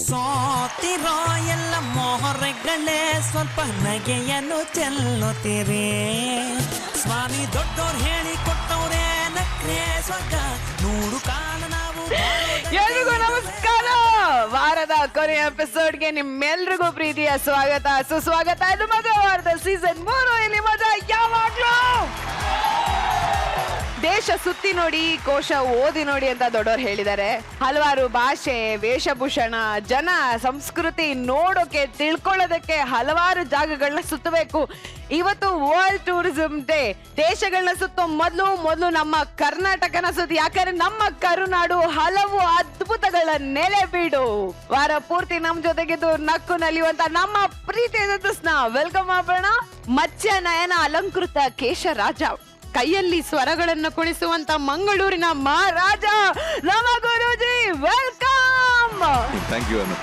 ಸೋತಿರೋ ಎಲ್ಲ ಮೊಹರೆಗಳೇ ಸ್ವಲ್ಪ ನಗೆಯನ್ನು ಚೆಲ್ಲುತ್ತೀರಿ ಸ್ವಾಮಿ ದೊಡ್ಡೋರು ಹೇಳಿ ಕೊಟ್ಟವ್ರೆ ನಕ್ರೆ ಸ್ವರ್ಗ ನೂರು ಕಾಲ ನಾವು ಎಲ್ರಿಗೂ ನಮಸ್ಕಾರ. ವಾರದ ಕೊನೆಯ ಎಪಿಸೋಡ್ಗೆ ನಿಮ್ಮೆಲ್ರಿಗೂ ಪ್ರೀತಿಯ ಸ್ವಾಗತ ಸುಸ್ವಾಗತ. ಇದು ಮದುವೆ ವಾರದ ಸೀಸನ್ 3. ಇಲ್ಲಿ ಮಜಾ ಯಾವಾಗ್ಲೂ. ದೇಶ ಸುತ್ತಿ ನೋಡಿ ಕೋಶ ಓದಿ ನೋಡಿ ಅಂತ ದೊಡ್ಡವರು ಹೇಳಿದ್ದಾರೆ. ಹಲವಾರು ಭಾಷೆ, ವೇಷಭೂಷಣ, ಜನ, ಸಂಸ್ಕೃತಿ ನೋಡೋಕೆ ತಿಳ್ಕೊಳ್ಳೋದಕ್ಕೆ ಹಲವಾರು ಜಾಗಗಳನ್ನ ಸುತ್ತಬೇಕು. ಇವತ್ತು ವರ್ಲ್ಡ್ ಟೂರಿಸಂ ಡೇ. ದೇಶಗಳನ್ನ ಸುತ್ತೋ ಮೊದಲು ನಮ್ಮ ಕರ್ನಾಟಕನ ಸುತ್ತಿ, ಯಾಕಂದ್ರೆ ನಮ್ಮ ಕರುನಾಡು ಹಲವು ಅದ್ಭುತಗಳ ನೆಲೆ ಬೀಡು. ವಾರ ಪೂರ್ತಿ ನಮ್ ಜೊತೆಗಿದ್ದು ನಕ್ಕು ನಲಿಯುವಂತ ನಮ್ಮ ಪ್ರೀತಿಯ ವೆಲ್ಕಮ್ ಮಾಡೋಣ. ಮತ್ಸ್ಯ ನಯನ ಅಲಂಕೃತ ಕೇಶರಾಜ, ಕೈಯಲ್ಲಿ ಸ್ವರಗಳನ್ನು ಕುಣಿಸುವಂತ ಮಂಗಳೂರಿನ ಮಹಾರಾಜ ನಮ್ಮ Guruji. Welcome. Thank you Anu.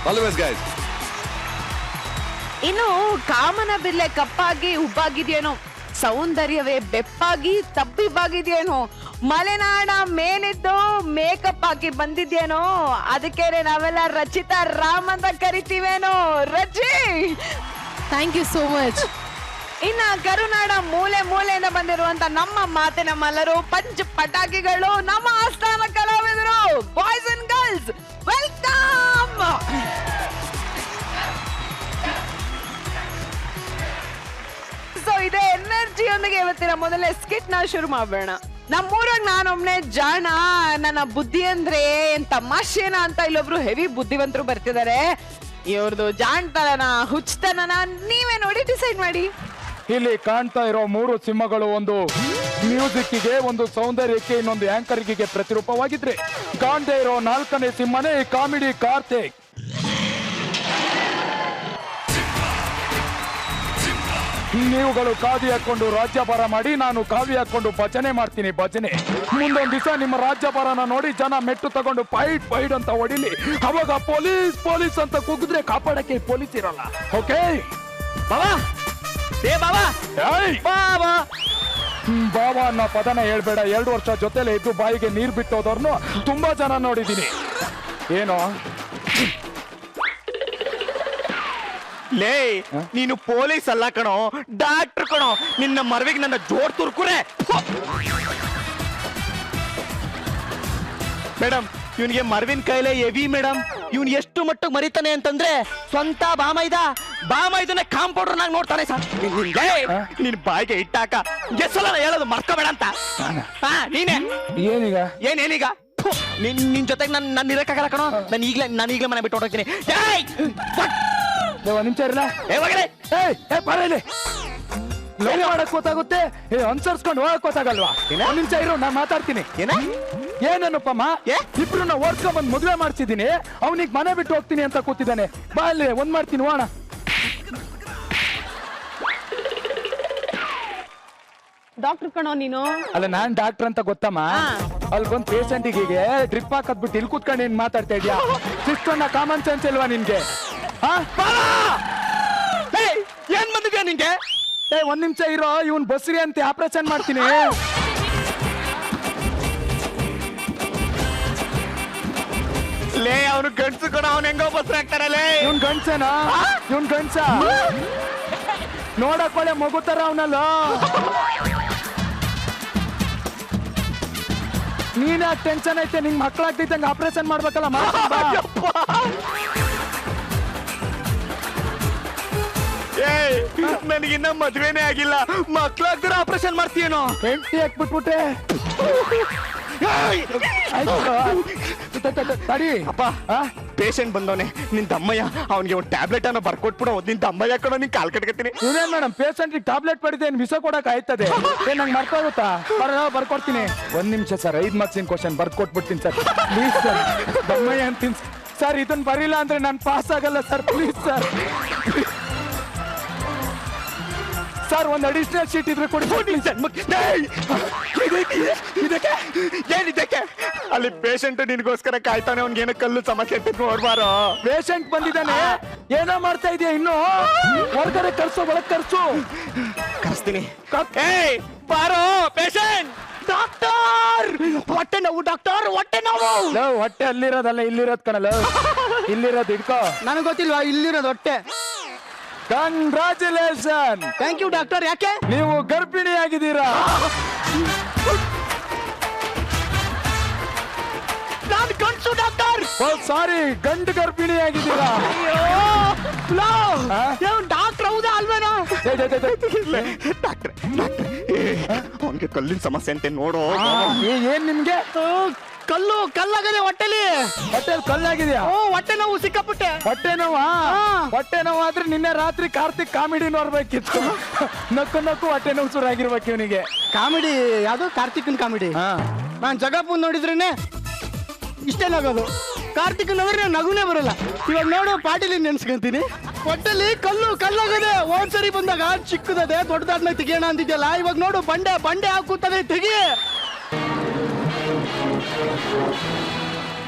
Always guys. ಇನ್ನು ಕಾಮನ ಬಿಲ್ಲೆ ಕಪ್ಪಾಗಿ ಉಬ್ಬಾಗಿದೆಯೇನೋ, ಸೌಂದರ್ಯವೇ ಬೆಪ್ಪಾಗಿ ತಬ್ಬಿಬ್ಬಾಗಿದೆಯೇನೋ, ಮಲೆನಾಡ ಮೇಲಿದ್ದು ಮೇಕಪ್ ಹಾಕಿ ಬಂದಿದ್ಯೇನೋ, ಅದಕ್ಕೆ ನಾವೆಲ್ಲ ರಚಿತಾ ರಾಮ್ ಅಂತ ಕರಿತೀವೇನೋ. Rachi, thank you so much. ಇನ್ನ ಕರುನಾಡ ಮೂಲೆ ಮೂಲೆಯಿಂದ ಬಂದಿರುವಂತ ನಮ್ಮ ಮಾತಿನ ಮಲ್ಲರು, ಪಂಚ್ ಪಟಾಕಿಗಳು, ನಮ್ಮ ಆಸ್ಥಾನ ಕಲಾವಿದರು, boys and girls, welcome. So ಇದೇ ಎನರ್ಜಿಯೊಂದಿಗೆ ಇವತ್ತಿನ ಮೊದಲೇ ಸ್ಕಿಟ್ ನ ಶುರು ಮಾಡೋಣ. ನಮ್ಮೂರಾಗ ನಾನೊಬ್ನೇ ಜಾಣ, ನನ್ನ ಬುದ್ಧಿ ಅಂದ್ರೆ ಏನ್ ತಮಾಷೆನ ಅಂತ ಇಲ್ಲೊಬ್ರು ಹೆವಿ ಬುದ್ಧಿವಂತರು ಬರ್ತಿದ್ದಾರೆ. ಇವ್ರದ್ದು ಜಾಣ್ತನನ ಹುಚ್ಚತನನ ನೀವೇ ನೋಡಿ ಡಿಸೈಡ್ ಮಾಡಿ. ಇಲ್ಲಿ ಕಾಣ್ತಾ ಇರೋ 3 ಸಿಂಹಗಳು ಒಂದು ಮ್ಯೂಸಿಕ್ಗೆ, ಒಂದು ಸೌಂದರ್ಯಕ್ಕೆ, ಇನ್ನೊಂದು ಆಂಕರ್ಗೆ ಪ್ರತಿರೂಪವಾಗಿದ್ರೆ, ಕಾಣ್ತಾ ಇರೋ 4ನೇ ಸಿಂಹನೇ ಕಾಮಿಡಿ ಕಾರ್ತಿಕ್. ನೀವುಗಳು ಕಾವಿ ಹಾಕೊಂಡು ರಾಜ್ಯಭಾರ ಮಾಡಿ, ನಾನು ಕಾವಿ ಹಾಕೊಂಡು ಭಜನೆ ಮಾಡ್ತೀನಿ ಭಜನೆ. ಮುಂದೊಂದು ದಿವಸ ನಿಮ್ಮ ರಾಜ್ಯಭಾರನ ನೋಡಿ ಜನ ಮೆಟ್ಟು ತಗೊಂಡು ಫೈಟ್ ಅಂತ ಹೊಡಿಲಿ, ಅವಾಗ ಪೊಲೀಸ್ ಪೊಲೀಸ್ ಅಂತ ಕೂಗಿದ್ರೆ ಕಾಪಾಡಕ್ಕೆ ಪೊಲೀಸ್ ಇರಲ್ಲ. ಓಕೆ ಬಾಬಾ, ಏ ಬಾಬಾ, ಬಾಬಾ ಬಾಬಾ ಅನ್ನೋ ಪದನ ಹೇಳ್ಬೇಡ. 2 ವರ್ಷ ಜೊತೆಲೆ ಇದ್ದು ಬಾಯಿಗೆ ನೀರ್ ಬಿಟ್ಟೋದವ್ರನ್ನು ತುಂಬಾ ಜನ ನೋಡಿದೀನಿ. ಏನೋ ಲೇ, ನೀನು ಪೊಲೀಸ್ ಅಲ್ಲ ಕಣೋ, ಡಾಕ್ಟರ್ ಕಣೋ. ನಿನ್ನ ಮರವಿಗೆ ನನ್ನ ಜೋಡ್ ತುರ್ಕುರೆ. ಮೇಡಮ್, ಇವನಿಗೆ ಮರವಿನ ಕೈಲೇ ಎವಿ ಮೇಡಮ್. ಇವನ್ ಎಷ್ಟು ಮಟ್ಟಿಗೆ ಮರಿತಾನೆ ಅಂತಂದ್ರೆ, ಸ್ವಂತ ಬಾಮೈದನ ಕಾಂಪೌಂಡರ್ ನಾಗ ನೋಡ್ತಾನೆ ಸರ್. ನಿನ್ ಬಾಯಿಗೆ ಇಟ್ಟಾಕ ಎಷ್ಟಲ್ಲ ಹೇಳೋದು ಮರ್ಕೋಬೇಡ ಅಂತ. ನೀನೇ ಏನೀಗ ಏನೇನೀಗ ನಿನ್ ಜೊತೆಗೆ ನನ್ನ ಇರಕ್ಕಾಗಲ್ಲ ಕಣೋ. ನಾನು ಈಗ್ಲೇ ಮನೆ ಬಿಟ್ಟು ಹೊರಟೋಗ್ತೀನಿ. ಒಂದ್ ನಿಮಿಷ ಇರಲ್ಲ. ಬರಲಿ, ಲವ್ ಮಾಡಕ್ ಗೊತ್ತಾಗುತ್ತೆ, ಅನ್ಸರ್ಸ್ಕೊಂಡು ಹೋಗಕ್ ಗೊತ್ತಾಗಲ್ವಾ? ಒಂದ್ ನಿಮಿಷ ಇರು, ನಾನ್ ಮಾತಾಡ್ತೀನಿ. ಏನಪ್ಪಮ್ಮ, ಇಬ್ರು ಓಡ್ಸ್ಕೊಂಡ್ ಬಂದ್ ಮದುವೆ ಮಾಡ್ಸಿದೀನಿ, ಅವನಿಗೆ ಮನೆ ಬಿಟ್ಟು ಹೋಗ್ತೀನಿ ಅಂತ ಕೂತಿದ್ದಾನೆ. ಬಾ ಅಲ್ಲಿ ಒಂದ್ ಮಾಡ್ತೀನಿ, ಹೋಣ. ಡಾಕ್ಟರ್ ಕಣೋ ನೀನು. ಅಲ್ಲ, ನಾನ್ ಡಾಕ್ಟರ್ ಅಂತ ಗೊತ್ತಮ್ಮ. ಅಲ್ಲಿ ಬಂದ್ ಪೇಷಂಟಿಗೆ ಡ್ರಿಪ್ ಹಾಕದ್ಬಿಟ್ಟು ಇಲ್ಲಿ ಕೂತ್ಕೊಂಡು ಏನ್ ಮಾತಾಡ್ತಾ ಇದ್ಯಾ? ಸಿಸ್ಟರ್ನ ಕಾಮನ್ ಸೆನ್ಸ್ ಇಲ್ವಾ ನಿನ್ಗೆ? ಏನ್ ಬಂದಿದ್ಯಾ ನಿಂಗೆ? ಒಂದ್ ನಿಮಿಷ ಇರೋ, ಇವನ್ ಬಸ್ರಿ ಅಂತ ಆಪರೇಷನ್ ಮಾಡ್ತೀನಿ. ಲೇ, ಅವನು ಗಂಡ್ಸು ಕಣ, ಅವ್ನು ಹೆಂಗೋ ಬಸ್ರಿ ಆಗ್ತಾರಲ್ಲೇ. ಇವನ್ ಗಂಡ್ಸೇನಾ? ಇವನ್ ಗಂಡ್ಸ ನೋಡಕ್ ಒಳ್ಳೆ ಮಗು ತರ ಅವನಲ್ಲ. ನೀನ್ ಟೆನ್ಷನ್ ಐತೆ, ನಿಂಗ್ ಮಕ್ಳಾಗ್ತೈತಂಗ ಆಪರೇಷನ್ ಮಾಡ್ಬೇಕಲ್ಲ. ನನಗಿನ್ನ ಮದ್ವೆನೇ ಆಗಿಲ್ಲ, ಮಕ್ಳಾಗ್ದಿರ ಆಪರೇಷನ್ ಮಾಡ್ತೀಯೇನೋ? ಹೆಂಡತಿ ಹಾಕ್ಬಿಟ್ಬಿಟ್ಟೆ. ತಡಿ ಅಪ್ಪ, ಪೇಷಂಟ್ ಬಂದವನೆ, ನಿನ್ ತಮ್ಮಯ್ಯ. ಅವನಿಗೆ ಒಂದು ಟ್ಯಾಬ್ಲೆಟ್ ಅನ್ನ ಬರ್ಕೊಟ್ಬಿಡೋ. ನಿನ್ ತಮ್ಮಯ್ಯ ಕಣೋ, ನಿನ್ ಕಾಲ್ ಕಟ್ಕತೀನಿ. ಇವೇನ್ ಮೇಡಮ್, ಪೇಷಂಟ್ ಟ್ಯಾಬ್ಲೆಟ್ ಪಡಿದೆ ವಿಷ ಕೊಡಕ್ ಆಯ್ತದೆ? ನಂಗೆ ಮರ್ಕೋಗುತ್ತಾ? ಬರ್ಕೊಡ್ತೀನಿ. ಒಂದ್ ನಿಮಿಷ ಸರ್, 5 ಮಾರ್ಕ್ಸಿನ ಕ್ವಶನ್ ಬರ್ಕೊಟ್ಬಿಡ್ತೀನಿ ಸರ್, ಪ್ಲೀಸ್ ಸರ್. ತಮ್ಮಯ್ಯ ಅಂತೀನಿ ಸರ್, ಇದನ್ನ ಬರಿಲ್ಲ ಅಂದ್ರೆ ನಾನು ಪಾಸ್ ಆಗಲ್ಲ ಸರ್, ಪ್ಲೀಸ್ ಸರ್. ಸರ್, ಒಂದು ಅಡಿಷನಲ್ ಶೀಟ್ ಇದ್ರೆ ಕೊಡಿ. ಏನಿದ್ದಕ್ಕೆ? ಅಲ್ಲಿ ಪೇಷಂಟ್ ನಿನ್ಗೋಸ್ಕರ ಕಾಯ್ತಾನೆ, ಅವ್ನಿಗೇನೋ ಕಲ್ಲು ಸಮಸ್ಯೆ ಅಂತ ನೋಡ್ಬಾರೋ. ಪೇಷಂಟ್ ಬಂದಿದ್ದಾನೆ, ಏನೋ ಮಾಡ್ತಾ ಇದೆಯಾ? ಇನ್ನು ಹೊರಗಡೆ ಕರ್ಸು, ಒಳಗ್ ಕರ್ಸು. ಕರ್ಸ್ತೀನಿ. ಬಾರೋ ಪೇಷಂಟ್. ಡಾಕ್ಟರ್ ಹೊಟ್ಟೆ ನೋವು ಡಾಕ್ಟರ್ ಹೊಟ್ಟೆ ನೋವು. ಲವ್ ಹೊಟ್ಟೆ ಅಲ್ಲಿರೋದಲ್ಲ ಇಲ್ಲಿರೋದ್ ಕಣಲ್ಲ, ಇಲ್ಲಿರೋದು ಇಟ್ಕೋ. ನನಗೆ ಗೊತ್ತಿಲ್ವಾ ಇಲ್ಲಿರೋದು ಹೊಟ್ಟೆ. ಕಂಗ್ರಾಚುಲೇಷನ್. Thank you doctor. ಯಾಕೆ? ನೀವು ಗರ್ಭಿಣಿ ಆಗಿದ್ದೀರಾ. ನಾನು ಗಂಡಸು ಡಾಕ್ಟರ್. ಓ ಸಾರಿ, ಗಂಡು ಗರ್ಭಿಣಿ ಆಗಿದ್ದೀರಾ. ಡಾಕ್ಟರ್ ಹೌದಾ ಅಲ್ವೇನಾ? ಅವನಿಗೆ ಕಲ್ಲಿನ ಸಮಸ್ಯೆ ಅಂತೆ ನೋಡು. ಏನ್ ನಿಮ್ಗೆ? ಕಲ್ಲಾಗದೆ ಹೊಟ್ಟೆಲಿ. ಹೊಟ್ಟೆಲ್ ಕಲ್ಲಾಗಿದ್ಯಾ? ಓ ಹೊಟ್ಟೆ ನೋವು ಸಿಕ್ಕಾಪಟ್ಟೆ. ಹೊಟ್ಟೆ ನೋವಾ? ಹೊಟ್ಟೆ ನೋವು ಆದ್ರೆ ನಿನ್ನೆ ರಾತ್ರಿ ಕಾರ್ತಿಕ್ ಕಾಮಿಡಿ ನೋಡ್ಬೇಕಿತ್ತು. ನಕ್ಕು ನಕ್ಕು ಹೊಟ್ಟೆ ನೋವು ಶುರು ಆಗಿರ್ಬೇಕು ಇವನಿಗೆ. ಕಾಮಿಡಿ ಯಾವ್ದು? ಕಾರ್ತಿಕ್ನ ಕಾಮಿಡಿ. ನಾನ್ ಜಗಪ್ಪು ನೋಡಿದ್ರೇನೆ ಇಷ್ಟೇನಾಗೋದು. ಕಾರ್ತಿಕ್ ನಗರ ನಗುನೇ ಬರಲ್ಲ. ಇವಾಗ ನೋಡು ಪಾಟೀಲಿ ನೆನ್ಸ್ಕೊಂತೀನಿ. ಹೊಟ್ಟೆಲಿ ಕಲ್ಲಾಗದೆ. ಒಂದ್ಸರಿ ಬಂದಾಗ ಚಿಕ್ಕದದೆ ದೊಡ್ಡದಾದ್ಮೇಲೆ ತೆಗಿಯೋಣ ಅಂತಿದ್ಯಲ್ಲ, ಇವಾಗ ನೋಡು ಬಂಡೆ ಹಾಕುತ್ತದೆ ತೆಗಿ.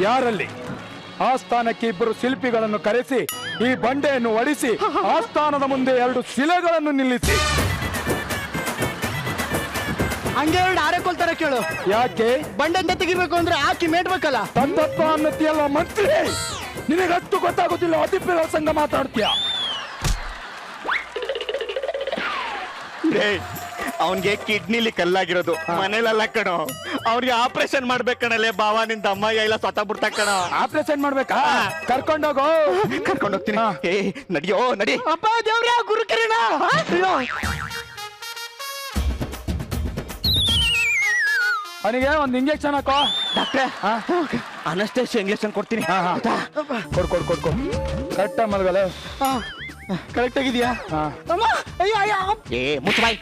ಯಾರಲ್ಲಿ ಆಸ್ಥಾನಕ್ಕೆ ಇಬ್ಬರು ಶಿಲ್ಪಿಗಳನ್ನು ಕರೆಸಿ ಈ ಬಂಡೆಯನ್ನು ಒಡಿಸಿ ಆಸ್ಥಾನದ ಮುಂದೆ 2 ಶಿಲೆಗಳನ್ನು ನಿಲ್ಲಿಸಿ. ಹಂಗೆ ಎರಡು ಆರೆಕೊಳ್ತಾರ ಕೇಳು. ಯಾಕೆ? ಬಂಡೆಂತ ತೆಗಿಬೇಕು ಅಂದ್ರೆ ಹಾಕಿ ಮೇಟ್ಬೇಕಲ್ಲ. ತತ್ತತ್ವ ಅನ್ನತಿಯಲ್ಲ ಮಂತ್ರಿ, ನಿನಗಷ್ಟು ಗೊತ್ತಾಗುತ್ತಿಲ್ಲ. ಅತಿಪ್ರಿಯ ಸಂಘ ಮಾತಾಡ್ತೀಯ. ಅವನ್ಗೆ ಕಿಡ್ನಿಲಿ ಕಲ್ಲಾಗಿರೋದು, ಮನೇಲೆಲ್ಲ ಕಣೋ. ಅವ್ರಿಗೆ ಆಪರೇಷನ್ ಮಾಡ್ಬೇಕಣಲೆ. ಬಾವ ನಿಂದ ಅಮ್ಮಯ್ಯ ಇಲ್ಲ ಸ್ವತಃ ಬಿಡ್ತಾ ಕಣ. ಆಪರೇಷನ್ ಮಾಡ್ಬೇಕಾ? ಕರ್ಕೊಂಡೋಗೋ. ಕರ್ಕೊಂಡೋಗ್ತೀನಿ. ನಡಿಯೋ ನಡಿ. ಅಪ್ಪ ದೇವ್ರ ಗುರುಕಿರಣ. ಅವನಿಗೆ ಒಂದು ಇಂಜೆಕ್ಷನ್ ಹಾಕೋ. ಡಾಕ್ಟ್ರೆ ಅನಸ್ತೇಶಿಯಾ ಇಂಜೆಕ್ಷನ್ ಕೊಡ್ತೀನಿ. ಕೊಡ್ ಕರೆಕ್ಟ್ ಮಲ್ಗಲ್ಲ. ಕರೆಕ್ಟ್ ಆಗಿದ್ಯಾ? ಏ ಮುಚ್ಚಬಾಯ್.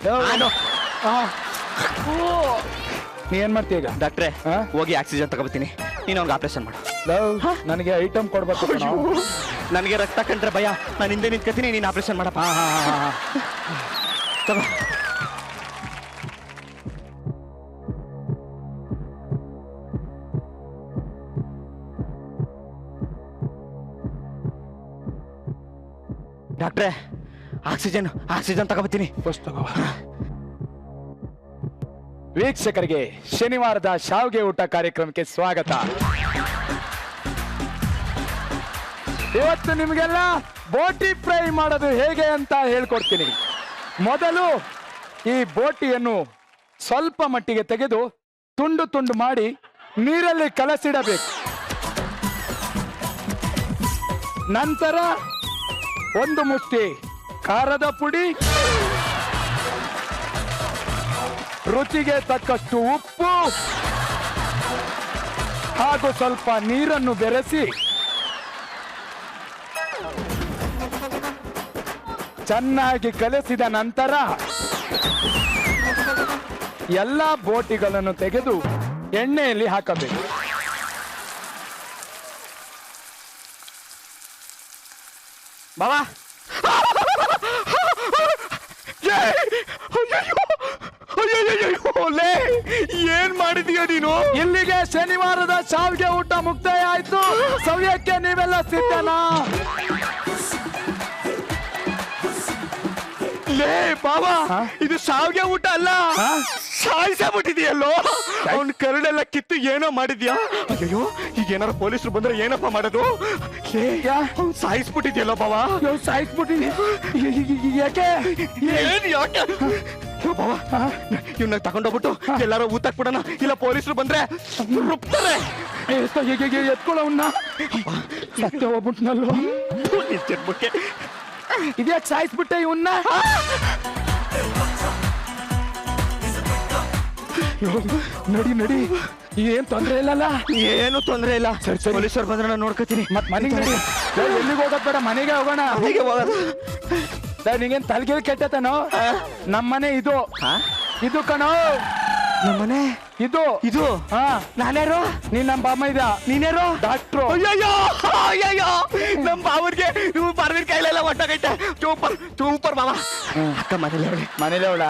ನೀ ಏನ್ ಮಾಡ್ತೀಯ ಈಗ? ಡಾಕ್ಟ್ರೆ ಹೋಗಿ ಆಕ್ಸಿಜನ್ ತಗೋಬತ್ತೀನಿ. ನೀನು ಅವ್ನಿಗೆ ಆಪರೇಷನ್ ಮಾಡು. ನನಗೆ ಐಟಮ್ ಕೊಡ್ಬೇಕು. ನನಗೆ ರಕ್ತ ಕಂಡ್ರೆ ಭಯ. ನಾನು ಹಿಂದೆ ನಿಂತ್ಕೊತೀನಿ, ನೀನು ಆಪರೇಷನ್ ಮಾಡಪ್ಪ. ತಗೋ. ಡಾಕ್ಟ್ರೆ ಆಕ್ಸಿಜನ್ ತಗೋಬತ್ತೀನಿ. ವೀಕ್ಷಕರಿಗೆ ಶನಿವಾರದ ಶಾವಿಗೆ ಊಟ ಕಾರ್ಯಕ್ರಮಕ್ಕೆ ಸ್ವಾಗತ. ಇವತ್ತು ನಿಮಗೆಲ್ಲ ಬೋಟಿ ಫ್ರೈ ಮಾಡೋದು ಹೇಗೆ ಅಂತ ಹೇಳ್ಕೊಡ್ತೀನಿ. ಮೊದಲು ಈ ಬೋಟಿಯನ್ನು ಸ್ವಲ್ಪ ಮಟ್ಟಿಗೆ ತೆಗೆದು ತುಂಡು ತುಂಡು ಮಾಡಿ ನೀರಲ್ಲಿ ಕಲಸಿಡಬೇಕು. ನಂತರ 1 ಮುಷ್ಟಿ ಖಾರದ ಪುಡಿ, ರುಚಿಗೆ ತಕ್ಕಷ್ಟು ಉಪ್ಪು ಹಾಗೂ ಸ್ವಲ್ಪ ನೀರನ್ನು ಬೆರೆಸಿ ಚೆನ್ನಾಗಿ ಕಲಸಿದ ನಂತರ ಎಲ್ಲ ಬೋಟಿಗಳನ್ನು ತೆಗೆದು ಎಣ್ಣೆಯಲ್ಲಿ ಹಾಕಬೇಕು. ಬಾಬಾ ಏನ್ ಮಾಡಿದೀಯ ನೀನು? ಇಲ್ಲಿಗೆ ಶನಿವಾರದ ಶಾವಿಗೆ ಊಟ ಮುಕ್ತಾಯ ಆಯ್ತು. ಸವ್ಯಕ್ಕೆ ನೀವೆಲ್ಲ ಸಿದ್ಧನಾ? ಲೇ ಬಾಬಾ, ಇದು ಶಾವಿಗೆ ಊಟ ಅಲ್ಲ, ಸಾಯಿಸಬಿಟ್ಟಿದೆಯಲ್ಲೋ. ಅವ್ನ ಕರಡೆಲ್ಲ ಕಿತ್ತು ಏನೋ ಮಾಡಿದ್ಯಾ? ಅಯ್ಯೋ, ಈಗ ಏನಾರ ಪೊಲೀಸರು ಬಂದ್ರೆ ಏನಪ್ಪ ಮಾಡೋದು? ಅವ್ನು ಸಾಯಿಸ್ಬಿಟ್ಟಿದ್ಯಲ್ಲೋ ಬಾಬಾ. ಸಾಯಿಸ್ಬಿಟ್ಟಿನಿ. ಯಾಕೆ? ಏನ್ ಯಾಕೆ ಬಾಬಾ? ಇವ್ನ ತಗೊಂಡೋಗ್ಬಿಟ್ಟು ಎಲ್ಲಾರು ಊಟಕ್ ಬಿಡೋಣ, ಇಲ್ಲ ಪೊಲೀಸರು ಬಂದ್ರೆ ರುಬ್ತಾರೆ. ಎತ್ಕೊಳ್ಳೋನ್ನ ಸತ್ಯ ಹೋಗ್ಬಿಟ್ನಲ್ಲೋ. ಚೆಟ್ಬಿಟ್ಟೆ. ಇದ್ಯಾಕೆ ಸಾಯಿಸ್ಬಿಟ್ಟೆ ಇವನ್ನ? ನಡಿ ಏನ್ ತೊಂದ್ರೆ ಇಲ್ಲಲ್ಲ? ಏನು ತೊಂದ್ರೆ ಇಲ್ಲ. ಸರಿ. ಪೊಲೀಸರು ಬಂದ್ರೆ ನಾನು ನೋಡ್ಕೋತೀನಿ. ಮತ್ ಮನೆಗೆ ನಡಿ. ಎಲ್ಲಿಗೆ ಹೋಗೋದ್ ಬೇಡ, ಮನೆಗೆ ಹೋಗೋಣ. ಮನೆಗೆ ಹೋಗೋದು. ನಿಂಗೇನ್ ತಲೆಗೆ ಕೆಟ್ಟತನೋ? ನಮ್ಮನೆ ಇದು ಕಣೋ. ನಮ್ಮನೆ ಇದು ನಾನ್ಯಾರು? ನೀನ್ ನಮ್ಮ ಬಾಮ ಇದ. ನೀನ್ಯಾರು? ಡಾಕ್ಟ್ರು. ಅಯ್ಯಯ್ಯೋ ನಮ್ ಬಾವರ್ಗೆ ನೀವು ಬರ್ವಿನ ಕೈಲೆಲ್ಲ ಒಟ್ಟಾಗೈತೆ. ಸೂಪರ್ ಬಾಬಾ. ಅಕ್ಕ ಮನೇಲೆ ಅವಳ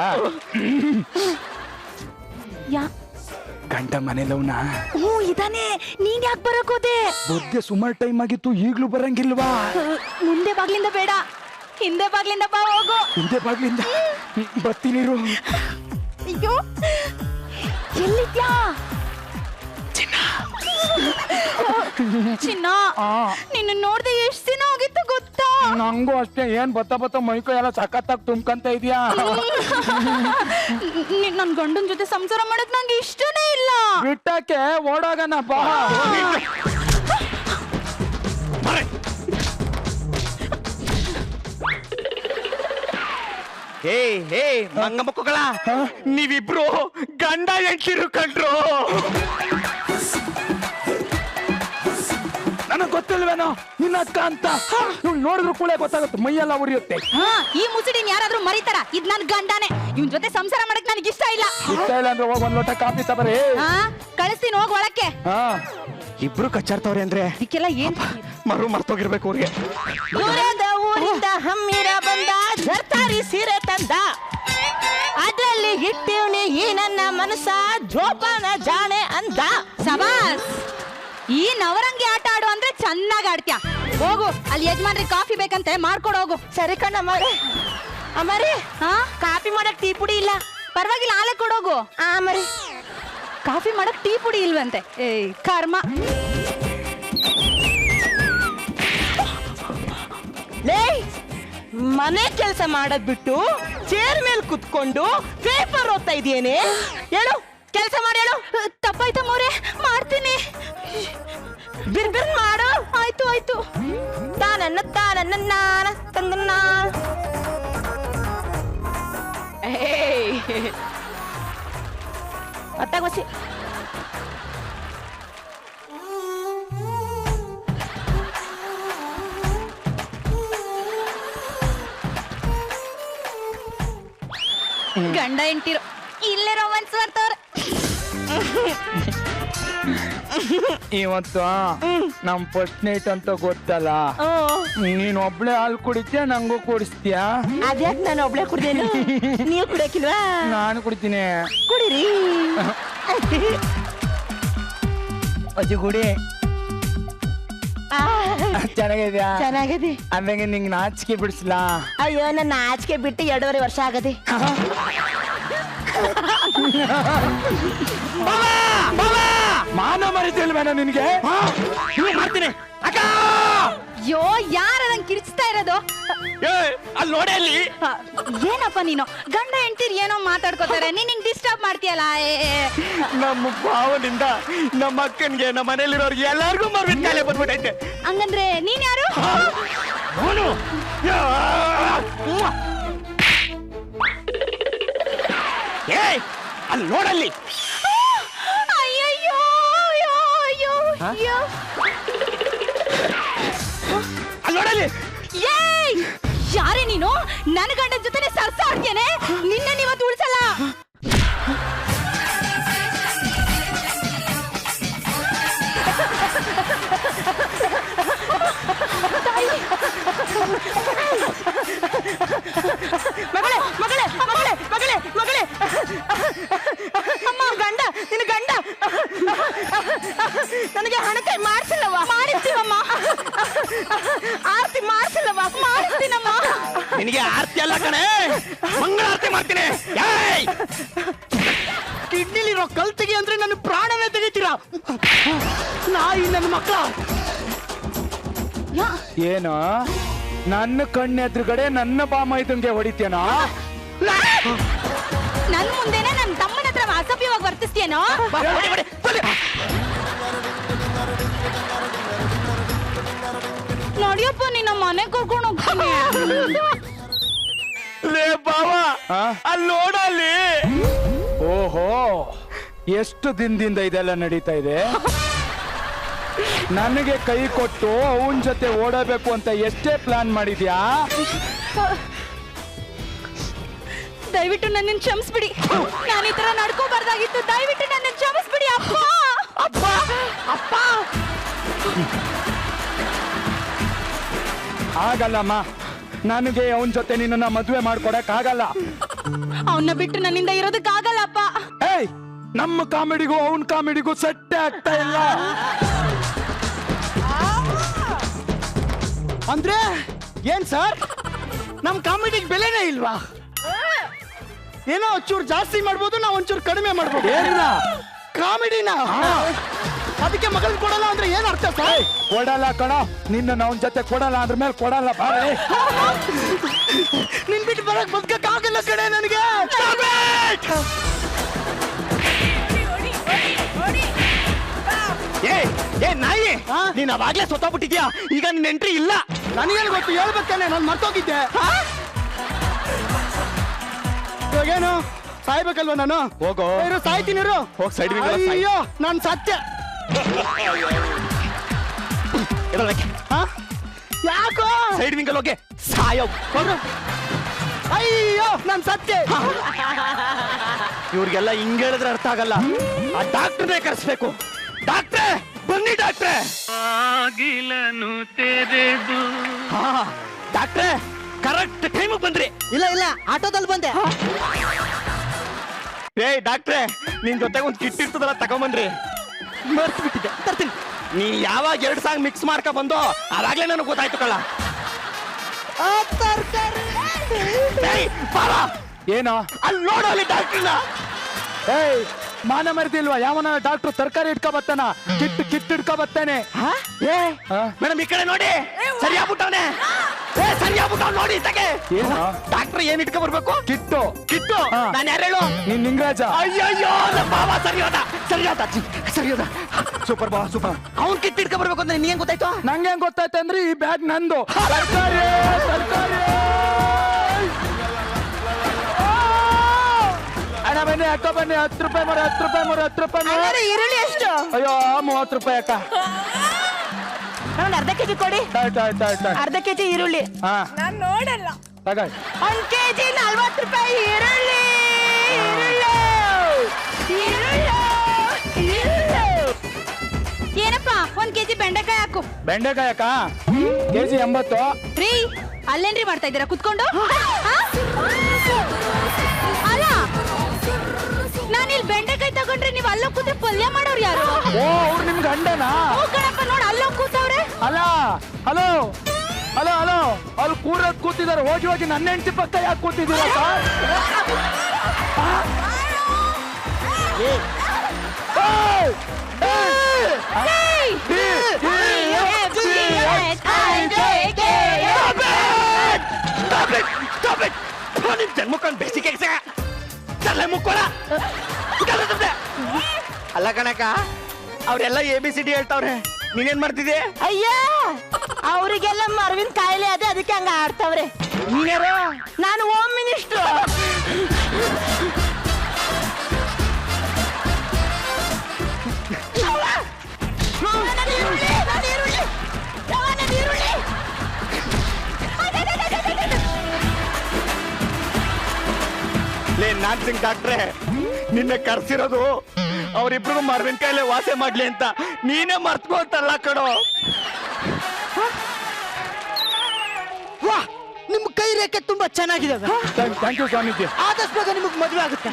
ಗಂಡ ಮನೇಲವ್ನ. ಇದಾನೆ. ನೀನ್ ಯಾಕೆ ಬರಕ್ ಹೋದೆ? ಬುದ್ಧಿ ಸುಮಾರು ಟೈಮ್ ಆಗಿತ್ತು, ಈಗ್ಲೂ ಬರಂಗಿಲ್ವಾ? ಮುಂದೆ ಬಾಗ್ಲಿಂದ ಬೇಡ, ಹಿಂದೆ ಬಾಗ್ಲಿಂದ ಬಾ. ಹೋಗು. ಹಿಂದೆ ಬಾಗ್ಲಿಂದ ಬರ್ತೀನಿರು. ಅಯ್ಯೋ ಎಲ್ಲಿದ್ಯಾ ಚಿನ್ನ ನಿನ್ನ ನೋಡ್ದೆ ಎಷ್ಟ್ ದಿನ ಆಗಿತ್ತು ಗೊತ್ತಾ? ನಂಗೂ ಅಷ್ಟೇ. ಏನ್ ಬತ್ತ ಮೈಕೈ ಎಲ್ಲ ಸಖತ್ತಾಗಿ ತುಂಬ್ಕಂತ ಇದೆಯಾ? ನನ್ ಗಂಡನ್ ಜೊತೆ ಸಂಸಾರ ಮಾಡಕ್ ನಂಗೆ ಇಷ್ಟನೇ ಇಲ್ಲ. ಬಿಟ್ಟಕ್ಕೆ ಓಡೋಗಣ ಬಾ. ಹೇ ಮಂಗ ಮಕ್ಕಳ, ನೀವಿಬ್ರು ಗಂಡ ಹೆಂಡ್ತಿರು ಕಂಡ್ರು. ನನಗ್ ಗೊತ್ತಿಲ್ವೇನೋ ನಿನ್ನ ಅಕ್ಕ ಅಂತ. ಇವ್ನು ನೋಡಿದ್ರು ಕೂಡ ಗೊತ್ತಾಗುತ್ತೆ, ಮೈಯೆಲ್ಲ ಉರಿಯುತ್ತೆ. ಈ ಮುಸುಡಿನ ಯಾರಾದ್ರೂ ಮರಿತಾರ? ಇದ್ ನನ್ ಗಂಡನೇ. ಇವನ್ ಜೊತೆ ಸಂಸಾರ ಮಾಡಕ್ ನನಗೆ ಇಷ್ಟ ಇಲ್ಲ. ಇಷ್ಟ ಇಲ್ಲ ಅಂದ್ರೆ ಹೋಗ್ ಒಂದ್ ಲೋಟ ಕಾಫಿ ತಬರಿ. ಕಳಿಸ್ತೀನಿ, ಹೋಗ್ ಒಳಕ್ಕೆ. ಇಬ್ರು ಕಚ್ಚಾಡ್ತವ್ರೆ ಅಂದ್ರೆ ಇದಕ್ಕೆಲ್ಲ ಏನ್ ಮರ್ತೋಗಿರ್ಬೇಕು ಅವ್ರಿಗೆ. ದೂರದ ಊರಿಂದ ಹಮ್ಮಿರ ಬಂದ, ಜರ್ತಾರಿ ಸೀರೆ ತಂದ, ಅದ್ರಲ್ಲಿ ಇಟ್ಟಿವ್ನಿ ಈ ನನ್ನ ಮನಸ್ಸ, ಜೋಪಾನ ಜಾಣೆ ಅಂದ. ಸಬಾಸ್, ಈ ನವರಂಗಿ ಆಟ ಆಡು ಅಂದ್ರೆ ಚೆನ್ನಾಗ್ ಆಡ್ತ್ಯಾ. ಹೋಗು, ಅಲ್ಲಿ ಯಜಮಾನ್ರಿ ಕಾಫಿ ಬೇಕಂತೆ, ಮಾಡ್ಕೊಡ್ ಹೋಗು. ಸರಿ ಕಣ್ಣ ಅಮ್ಮರಿ, ಕಾಫಿ ಮಾಡಕ್ ಟೀ ಪುಡಿ ಇಲ್ಲ. ಪರವಾಗಿಲ್ಲ, ಆಲೆ ಕೊಡೋಗು. ಮರಿ ಕಾಫಿ ಮಾಡಕ್ ಟೀ ಪುಡಿ ಇಲ್ವಂತೆ. ಏಯ್ ಕರ್ಮ. ಲೇ, ಮನೆ ಕೆಲಸ ಮಾಡದ್ ಬಿಟ್ಟು ಚೇರ್ ಮೇಲೆ ಕುತ್ಕೊಂಡು ಪೇಪರ್ ಓದ್ತಾ ಇದೆಯೇನೆ? ಹೇಳು, ಕೆಲಸ ಮಾಡಿ ಹೇಳು. ತಪ್ಪಾಯ್ತ ಮೋರೆ, ಮಾಡ್ತೀನಿ. ಬಿರ್ಬಿರ್ ಮಾಡು. ಆಯ್ತು ಆಯ್ತು. ತಾನನ್ನ ನಾನ ತಂದನ್ನ. ಅತ್ತಾಗೋಸಿ ಗಂಡ ಹೆಂಡ್ತಿರು ಇಲ್ಲೇ ರೊಮ್ಯಾನ್ಸ್ ಮಾಡ್ತವ್ರೆ. ಇವತ್ತು ನಮ್ ಫಸ್ಟ್ ನೈಟ್ ಅಂತ ಗೊತ್ತಲ್ಲ, ನೀನ್ ಒಬ್ಳೆ ಹಾಲು ಕುಡಿತೀಯ, ನಂಗೂ ಕುಡಿಸ್ತೀಯಾ? ಅದ್ಯಾಕ್ ನಾನು ಒಬ್ಳೆ ಕುಡ್ದೇನು? ನೀವು ಕುಡಿಯಕಿಲ್ವಾ? ನಾನು ಕುಡಿತೀನಿ. ಕುಡೀರಿ. ಅಜ್ಜಿ ಕುಡಿ. ಚೆನ್ನಾಗಿದ್ಯಾ? ಚೆನ್ನಾಗಿದೆ. ಅಂದಂಗೆ ನಿಂಗೆ ನಾಚಿಕೆ ಬಿಡಿಸ್ಲಾ? ಅಯ್ಯೋ, ನನ್ನ ಆಚಿಕೆ ಬಿಟ್ಟು 2.5 ವರ್ಷ ಆಗದೆ. ಮಾನ ಮರಿತಿಲ್ವೇನ ನಿನ್ಗೆ? ಮಾಡ್ತೀನಿ. ಅಯ್ಯೋ, ಯಾರ ನಂಗೆ ಕಿರ್ಚ್ತಾ ಇರೋದು? ಅಲ್ಲಿ ನೋಡಿ, ಅಲ್ಲಿ ಏನಪ್ಪ ನೀನು? ಗಂಡ ಹೆಂಡ್ತಿರ್ ಏನೋ ಮಾತಾಡ್ಕೋತಾರೆ, ನೀನ್ ಹಿಂಗ್ ಡಿಸ್ಟರ್ಬ್ ಮಾಡ್ತೀಯಲ್ಲ. ನಮ್ಮ ಭಾವನಿಂದ ನಮ್ಮ ಅಕ್ಕನ್ಗೆ, ನಮ್ಮ ಮನೇಲಿರೋರ್ಗೆ ಎಲ್ಲಾರ್ಗು ಮರ್ವಿನ ಕಾಯಿಲೆ ಬಂದ್ಬಿಟ್ಟೈತೆ. ಹಂಗಂದ್ರೆ ನೀನ್ ಯಾರು? ಅಲ್ಲಿ ನೋಡಲ್ಲಿ. ಅಯ್ಯಯ್ಯೋ, ಅಯ್ಯೋ, ಅಯ್ಯೋ. ಅಲ್ಲಿ ನೋಡಲ್ಲಿ. ಏಯ್, ಯಾರೇ ನೀನು? ನನ್ನ ಗಂಡನ ಜೊತೆ ಸರ್ಸ ಆಡ್ತೇನೆ, ನಿನ್ನ ನೀವತ್ತು ಉಳಿಸಲ್ಲ. ಮಗಳೇ ಮಗಳೇ ಮಗಳೇ ಮಗಳೇ ಮಗಳೇ, ಅಮ್ಮ, ಗಂಡ, ನಿನ್ನ ಗಂಡ ನನಗೆ ಹಣಕಾಯಿ ಮಾಡ್ಸಿಲ್ಲವ? ಮಾಡಿಸ್ತೀವಮ್ಮ. ಆರ್ತಿ ಮಾಡ್ಸಿಲ್ಲವ? ಮಾಡಿಸ್ತೀನಮ್ಮ. ನಿನಗೆ ಆರ್ತಿ ಅಲ್ಲ ಕಣೆ, ಮಂಗಳಾರತಿ ಮಾಡ್ತೀನಿ. ಕಿಡ್ನಿಲಿರೋ ಕಲ್ ತೆಗಿ ಅಂದ್ರೆ ನನ್ನ ಪ್ರಾಣನೇ ತೆಗಿತೀರಾ? ನಾಯಿ ನನ್ನ ಮಕ್ಕಳ. ಏನು ನನ್ನ ಕಣ್ಣೆದ್ರುಗಡೆ ನನ್ನ ಬಾಮೈದಂಗೆ ಹೊಡಿತೇನೋ? ನನ್ ಮುಂದೆನೆ ನನ್ನ ತಮ್ಮನ ಹತ್ರ ಅಸಭ್ಯವಾಗಿ ವರ್ತಿಸ್ತೀಯೇನೋ? ನೋಡಿಯಪ್ಪ, ನಿನ್ನ ಮನೆ ಕರ್ಕೊಂಡು ಹೋಗ್ತೀನಿ. ಲೇ ಬಾವ, ಅಲ್ಲಿ ನೋಡಲ್ಲಿ. ಓಹೋ, ಎಷ್ಟು ದಿನದಿಂದ ಇದೆಲ್ಲ ನಡೀತಾ ಇದೆ? ನನಗೆ ಕೈ ಕೊಟ್ಟು ಅವನ ಜೊತೆ ಓಡಬೇಕು ಅಂತ ಎಷ್ಟೇ ಪ್ಲಾನ್ ಮಾಡಿದ್ಯಾ? ದಯವಿಟ್ಟು ನನ್ನನ್ನು ಕ್ಷಮಿಸ್ಬಿಡಿ. ನಾನು ಈ ತರ ನಡ್ಕೋಬಾರ್ದಾಗಿತ್ತು. ದಯವಿಟ್ಟು ನನ್ನನ್ನು ಕ್ಷಮಿಸ್ಬಿಡಿ ಅಪ್ಪ. ಅಪ್ಪ ಅಪ್ಪ. ಆಗಲ್ಲಮ್ಮ, ನನಗೆ ಅವನ ಜೊತೆ ನಿನ್ನ ಮದುವೆ ಮಾಡ್ಕೊಡಕ್ ಆಗಲ್ಲ. ಅವನ್ನ ಬಿಟ್ಟು ನನ್ನಿಂದ ಇರೋದಕ್ಕಾಗಲ್ಲಪ್ಪ. ಏಯ್, ನಮ್ಮ ಕಾಮಿಡಿಗೂ ಅವನ ಕಾಮಿಡಿಗೂ ಸೆಟ್ಟೆ ಆಗ್ತಾ ಇಲ್ಲ. ಅಂದ್ರೆ ಏನ್ ಸರ್, ನಮ್ ಕಾಮಿಡಿಗೆ ಬೆಲೆನೇ ಇಲ್ವಾ? ಏನೋ ಒಂಚೂರು ಜಾಸ್ತಿ ಮಾಡ್ಬೋದು, ನಾವು ಒಂಚೂರು ಕಡಿಮೆ ಮಾಡ್ಬೋದು. ಏನಿಲ್ಲ ಕಾಮಿಡಿನ ಅದಕ್ಕೆ ಮಗಳು ಕೊಡಲ್ಲ ಅಂದ್ರೆ ಏನ್ ಅರ್ಥ ಸರ್? ಕೊಡಲ್ಲ ಕಣೋ, ನಿನ್ನ ಅವನ ಜೊತೆ ಕೊಡಲ್ಲ ಅಂದ್ರ ಮೇಲೆ ಕೊಡಲ್ಲ ಬಾರೆ. ನಿನ್ ಬಿಟ್ಟು ಬರಕ್ ಬದುಕಕ್ ಆಗಲ್ಲ ಕಡೆ ನನಗೆ. ಏ ನಾಯಿ, ನೀನ್ ಅವಾಗ್ಲೇ ಸೊತ್ತಾಗ್ಬಿಟ್ಟಿದ್ಯಾ, ಈಗ ನಿನ್ ಎಂಟ್ರಿ ಇಲ್ಲ. ನನಗೇನು ಗೊತ್ತು, ಹೇಳ್ಬೇಕಾನೆ, ನಾನು ಮರ್ತೋಗಿದ್ದೆ. ಇವಾಗೇನು ಸಾಯ್ಬೇಕಲ್ವ ನಾನು? ಹೋಗೋ. ಸಾಯ್ತೀನಿ ಇರು. ಹೋಗ್ ಸೈಡ್. ಅಯ್ಯೋ ನಾನ್ ಸತ್ಯ. ಯಾಕೋ ಸೈಡ್ ವಿಂಗಲ್ ಹೋಗಿ ಸಾಯೋ. ಅಯ್ಯೋ ನಾನ್ ಸತ್ಯ. ಇವ್ರಿಗೆಲ್ಲ ಹಿಂಗ್ ಹೇಳಿದ್ರೆ ಅರ್ಥ ಆಗಲ್ಲ. ಆ ಡಾಕ್ಟರ್ನೇ ಕರೆಸ್ಬೇಕು. ಡಾಕ್ಟ್ರೇ ಬನ್ನಿ ಡಾಕ್ಟ್ರೇ. ಆಗಿಲನು ತೆರೆದು. ಡಾಕ್ಟ್ರೇ ಕರೆಕ್ಟ್ ಟೈಮ್ ಬಂದ್ರಿ. ಇಲ್ಲ ಆಟೋದಲ್ಲಿ ಬಂದೆ. ಏಯ್ ಡಾಕ್ಟ್ರೇ, ನಿನ್ ಜೊತೆಗೆ ಒಂದು ಕಿಟ್ ಇರ್ತದಲ್ಲ ತಗೊಂಬನ್ರಿ. ಮರ್ತು ಬಿಟ್ಟಿದ್ದೆ, ತರ್ತೀನಿ. ನೀ ಯಾವಾಗ 2 ಸಾಂಗ್ ಮಿಕ್ಸ್ ಮಾಡ್ಕ ಬಂದೋ ಅವಾಗ್ಲೇ ನನಗೆ ಗೊತ್ತಾಯ್ತು ಕಳ್ಳ. ಏನೋ ಅಲ್ಲಿ ನೋಡು ಅಲ್ಲಿ ಡಾಕ್ಟ್ರನ್ನ. ಏಯ್ ಮಾನ ಮರ್ದಿಲ್ವಾ? ಯಾವನ ಡಾಕ್ಟ್ರು ತರಕಾರಿ ಇಟ್ಕೊ ಬತ್ತಾನ, ಕಿಟ್ ಇಟ್ಕೊ ಬತ್ತಾನೆ. ಮೇಡಮ್ ಈ ಕಡೆ ನೋಡಿ, ಸರಿಯಾಗ್ಬಿಟ್ಟವನೆ. ಸರಿಯಾಗ್ಬಿಟ್ಟವ್ ನೋಡಿ. ತಗೆ ಡಾಕ್ಟರ್ ಏನ್ ಇಟ್ಕೊ ಬರ್ಬೇಕು? ಕಿಟ್ಟು. ನಾನು ಯಾರು ಹೇಳು? ನೀನ್ ನಿಂಗರಾಜ. ಅಯ್ಯಯ್ಯೋ ನಮ್ಮ ಬಾಬಾ ಸರಿಯೋದ. ಸೂಪರ್ ಬಾ ಸೂಪರ್. ಅವ್ನ್ ಕಿಟ್ ಇಟ್ಕೊ ಬರ್ಬೇಕು ಅಂತ ನಿಂಗೆ ಗೊತ್ತಾಯ್ತು? ನಂಗೆ ಗೊತ್ತಾಯ್ತು ಅಂದ್ರೆ ಈ ಬ್ಯಾಗ್ ನಂದು. ತರಕಾರಿ ಅಣ್ಣ ಬನ್ನಿ, ಅಕ್ಕ ಬನ್ನಿ. 10 ರೂಪಾಯಿ ಮರ, 10 ರೂಪಾಯಿ ಮರ, 10 ರೂಪಾಯಿ. ಈರುಳ್ಳಿ ಎಷ್ಟು? ಅಯ್ಯೋ 30 ರೂಪಾಯಿ ಅಕ್ಕ. ಒಂದು ಅರ್ಧ ಕೆಜಿ ಕೊಡಿ. ಆಯ್ತು. ಅರ್ಧ ಕೆಜಿ ಈರುಳ್ಳಿ. ಹಾ ನಾನ್ ನೋಡಲ್ಲ. ತಗೊಳ್ಳಿ. 1 ಕೆಜಿ 40 ರೂಪಾಯಿ ಈರುಳ್ಳಿ. ಏನಪ್ಪ 1 ಕೆಜಿ ಬೆಂಡೆಕಾಯಿ ಹಾಕು. ಬೆಂಡೆಕಾಯಿ ಅಕ್ಕ ಕೆಜಿ 80. ರೀ ಅಲ್ಲೇನ್ರಿ ಮಾಡ್ತಾ ಇದ್ದೀರಾ ಕುತ್ಕೊಂಡು? ಅಲ್ಲ ನಾನಿಲ್ಲಿ ಬೆಂಡೆಕಾಯಿ ತಗೊಂಡ್ರೆ ನೀವು ಅಲ್ಲೋ ಕೂತ್ರೆ ಪಲ್ಯ ಮಾಡೋರು ಯಾರು? ಓ ಅವ್ರು ನಿಮ್ ಗಂಡನಾ? ಕಣಪ್ಪ ನೋಡ್ ಅಲ್ಲೋ ಕೂತವ್ರೆ. ಅಲ್ಲ ಹಲೋ ಅಲ್ಲಿ ಕೂತಿದ್ದಾರೆ. ಹೋಗಿ ನನ್ನ ಹೆಂಡತಿ ಪಕ್ಕ ಯಾಕೆ ಕೂತಿದ್ದೀರಾ ಸರ್? ಜನ್ಮಕ್ಕೊಂದು ಬೇಸಿಗೆ ಮುಕ್ಕೋಳ. ಅಲ್ಲ ಕಣಕ, ಅವ್ರೆಲ್ಲ ABCD ಹೇಳ್ತಾವ್ರೆ, ನೀನೇನ್ ಮಾಡ್ತಿದ್ದೆ? ಅಯ್ಯ ಅವರಿಗೆಲ್ಲ ಮರವಿನ ಕಾಯಿಲೆ ಅದೇ, ಅದಕ್ಕೆ ಹಂಗ ಆಡ್ತಾವ್ರೆ. ನೀನ್ಯಾರು? ನಾನು ಹೋಮ್ ಮಿನಿಸ್ಟ್ರು. ನಾನ್ ಸಿಂಗ್ ಡಾಕ್ಟ್ರೆ, ನಿನ್ನೆ ಕರ್ಸಿರೋದು ಅವ್ರಿಬ್ರು ಮರವಿನ ಕಾಯಿಲೆ ವಾಸೆ ಮಾಡ್ಲಿ ಅಂತ. ನೀನೇ ಮರ್ತ್ಕೋ ಅಂತಲ್ಲ ಕಣೋ. ವಾ, ನಿಮ್ ಕೈ ರೇಖೆ ತುಂಬಾ ಚೆನ್ನಾಗಿದಾವೆ. Thank you Swamiji. ಆದಷ್ಟು ಬೇಗ ನಿಮಗ್ ಮದುವೆ ಆಗುತ್ತೆ.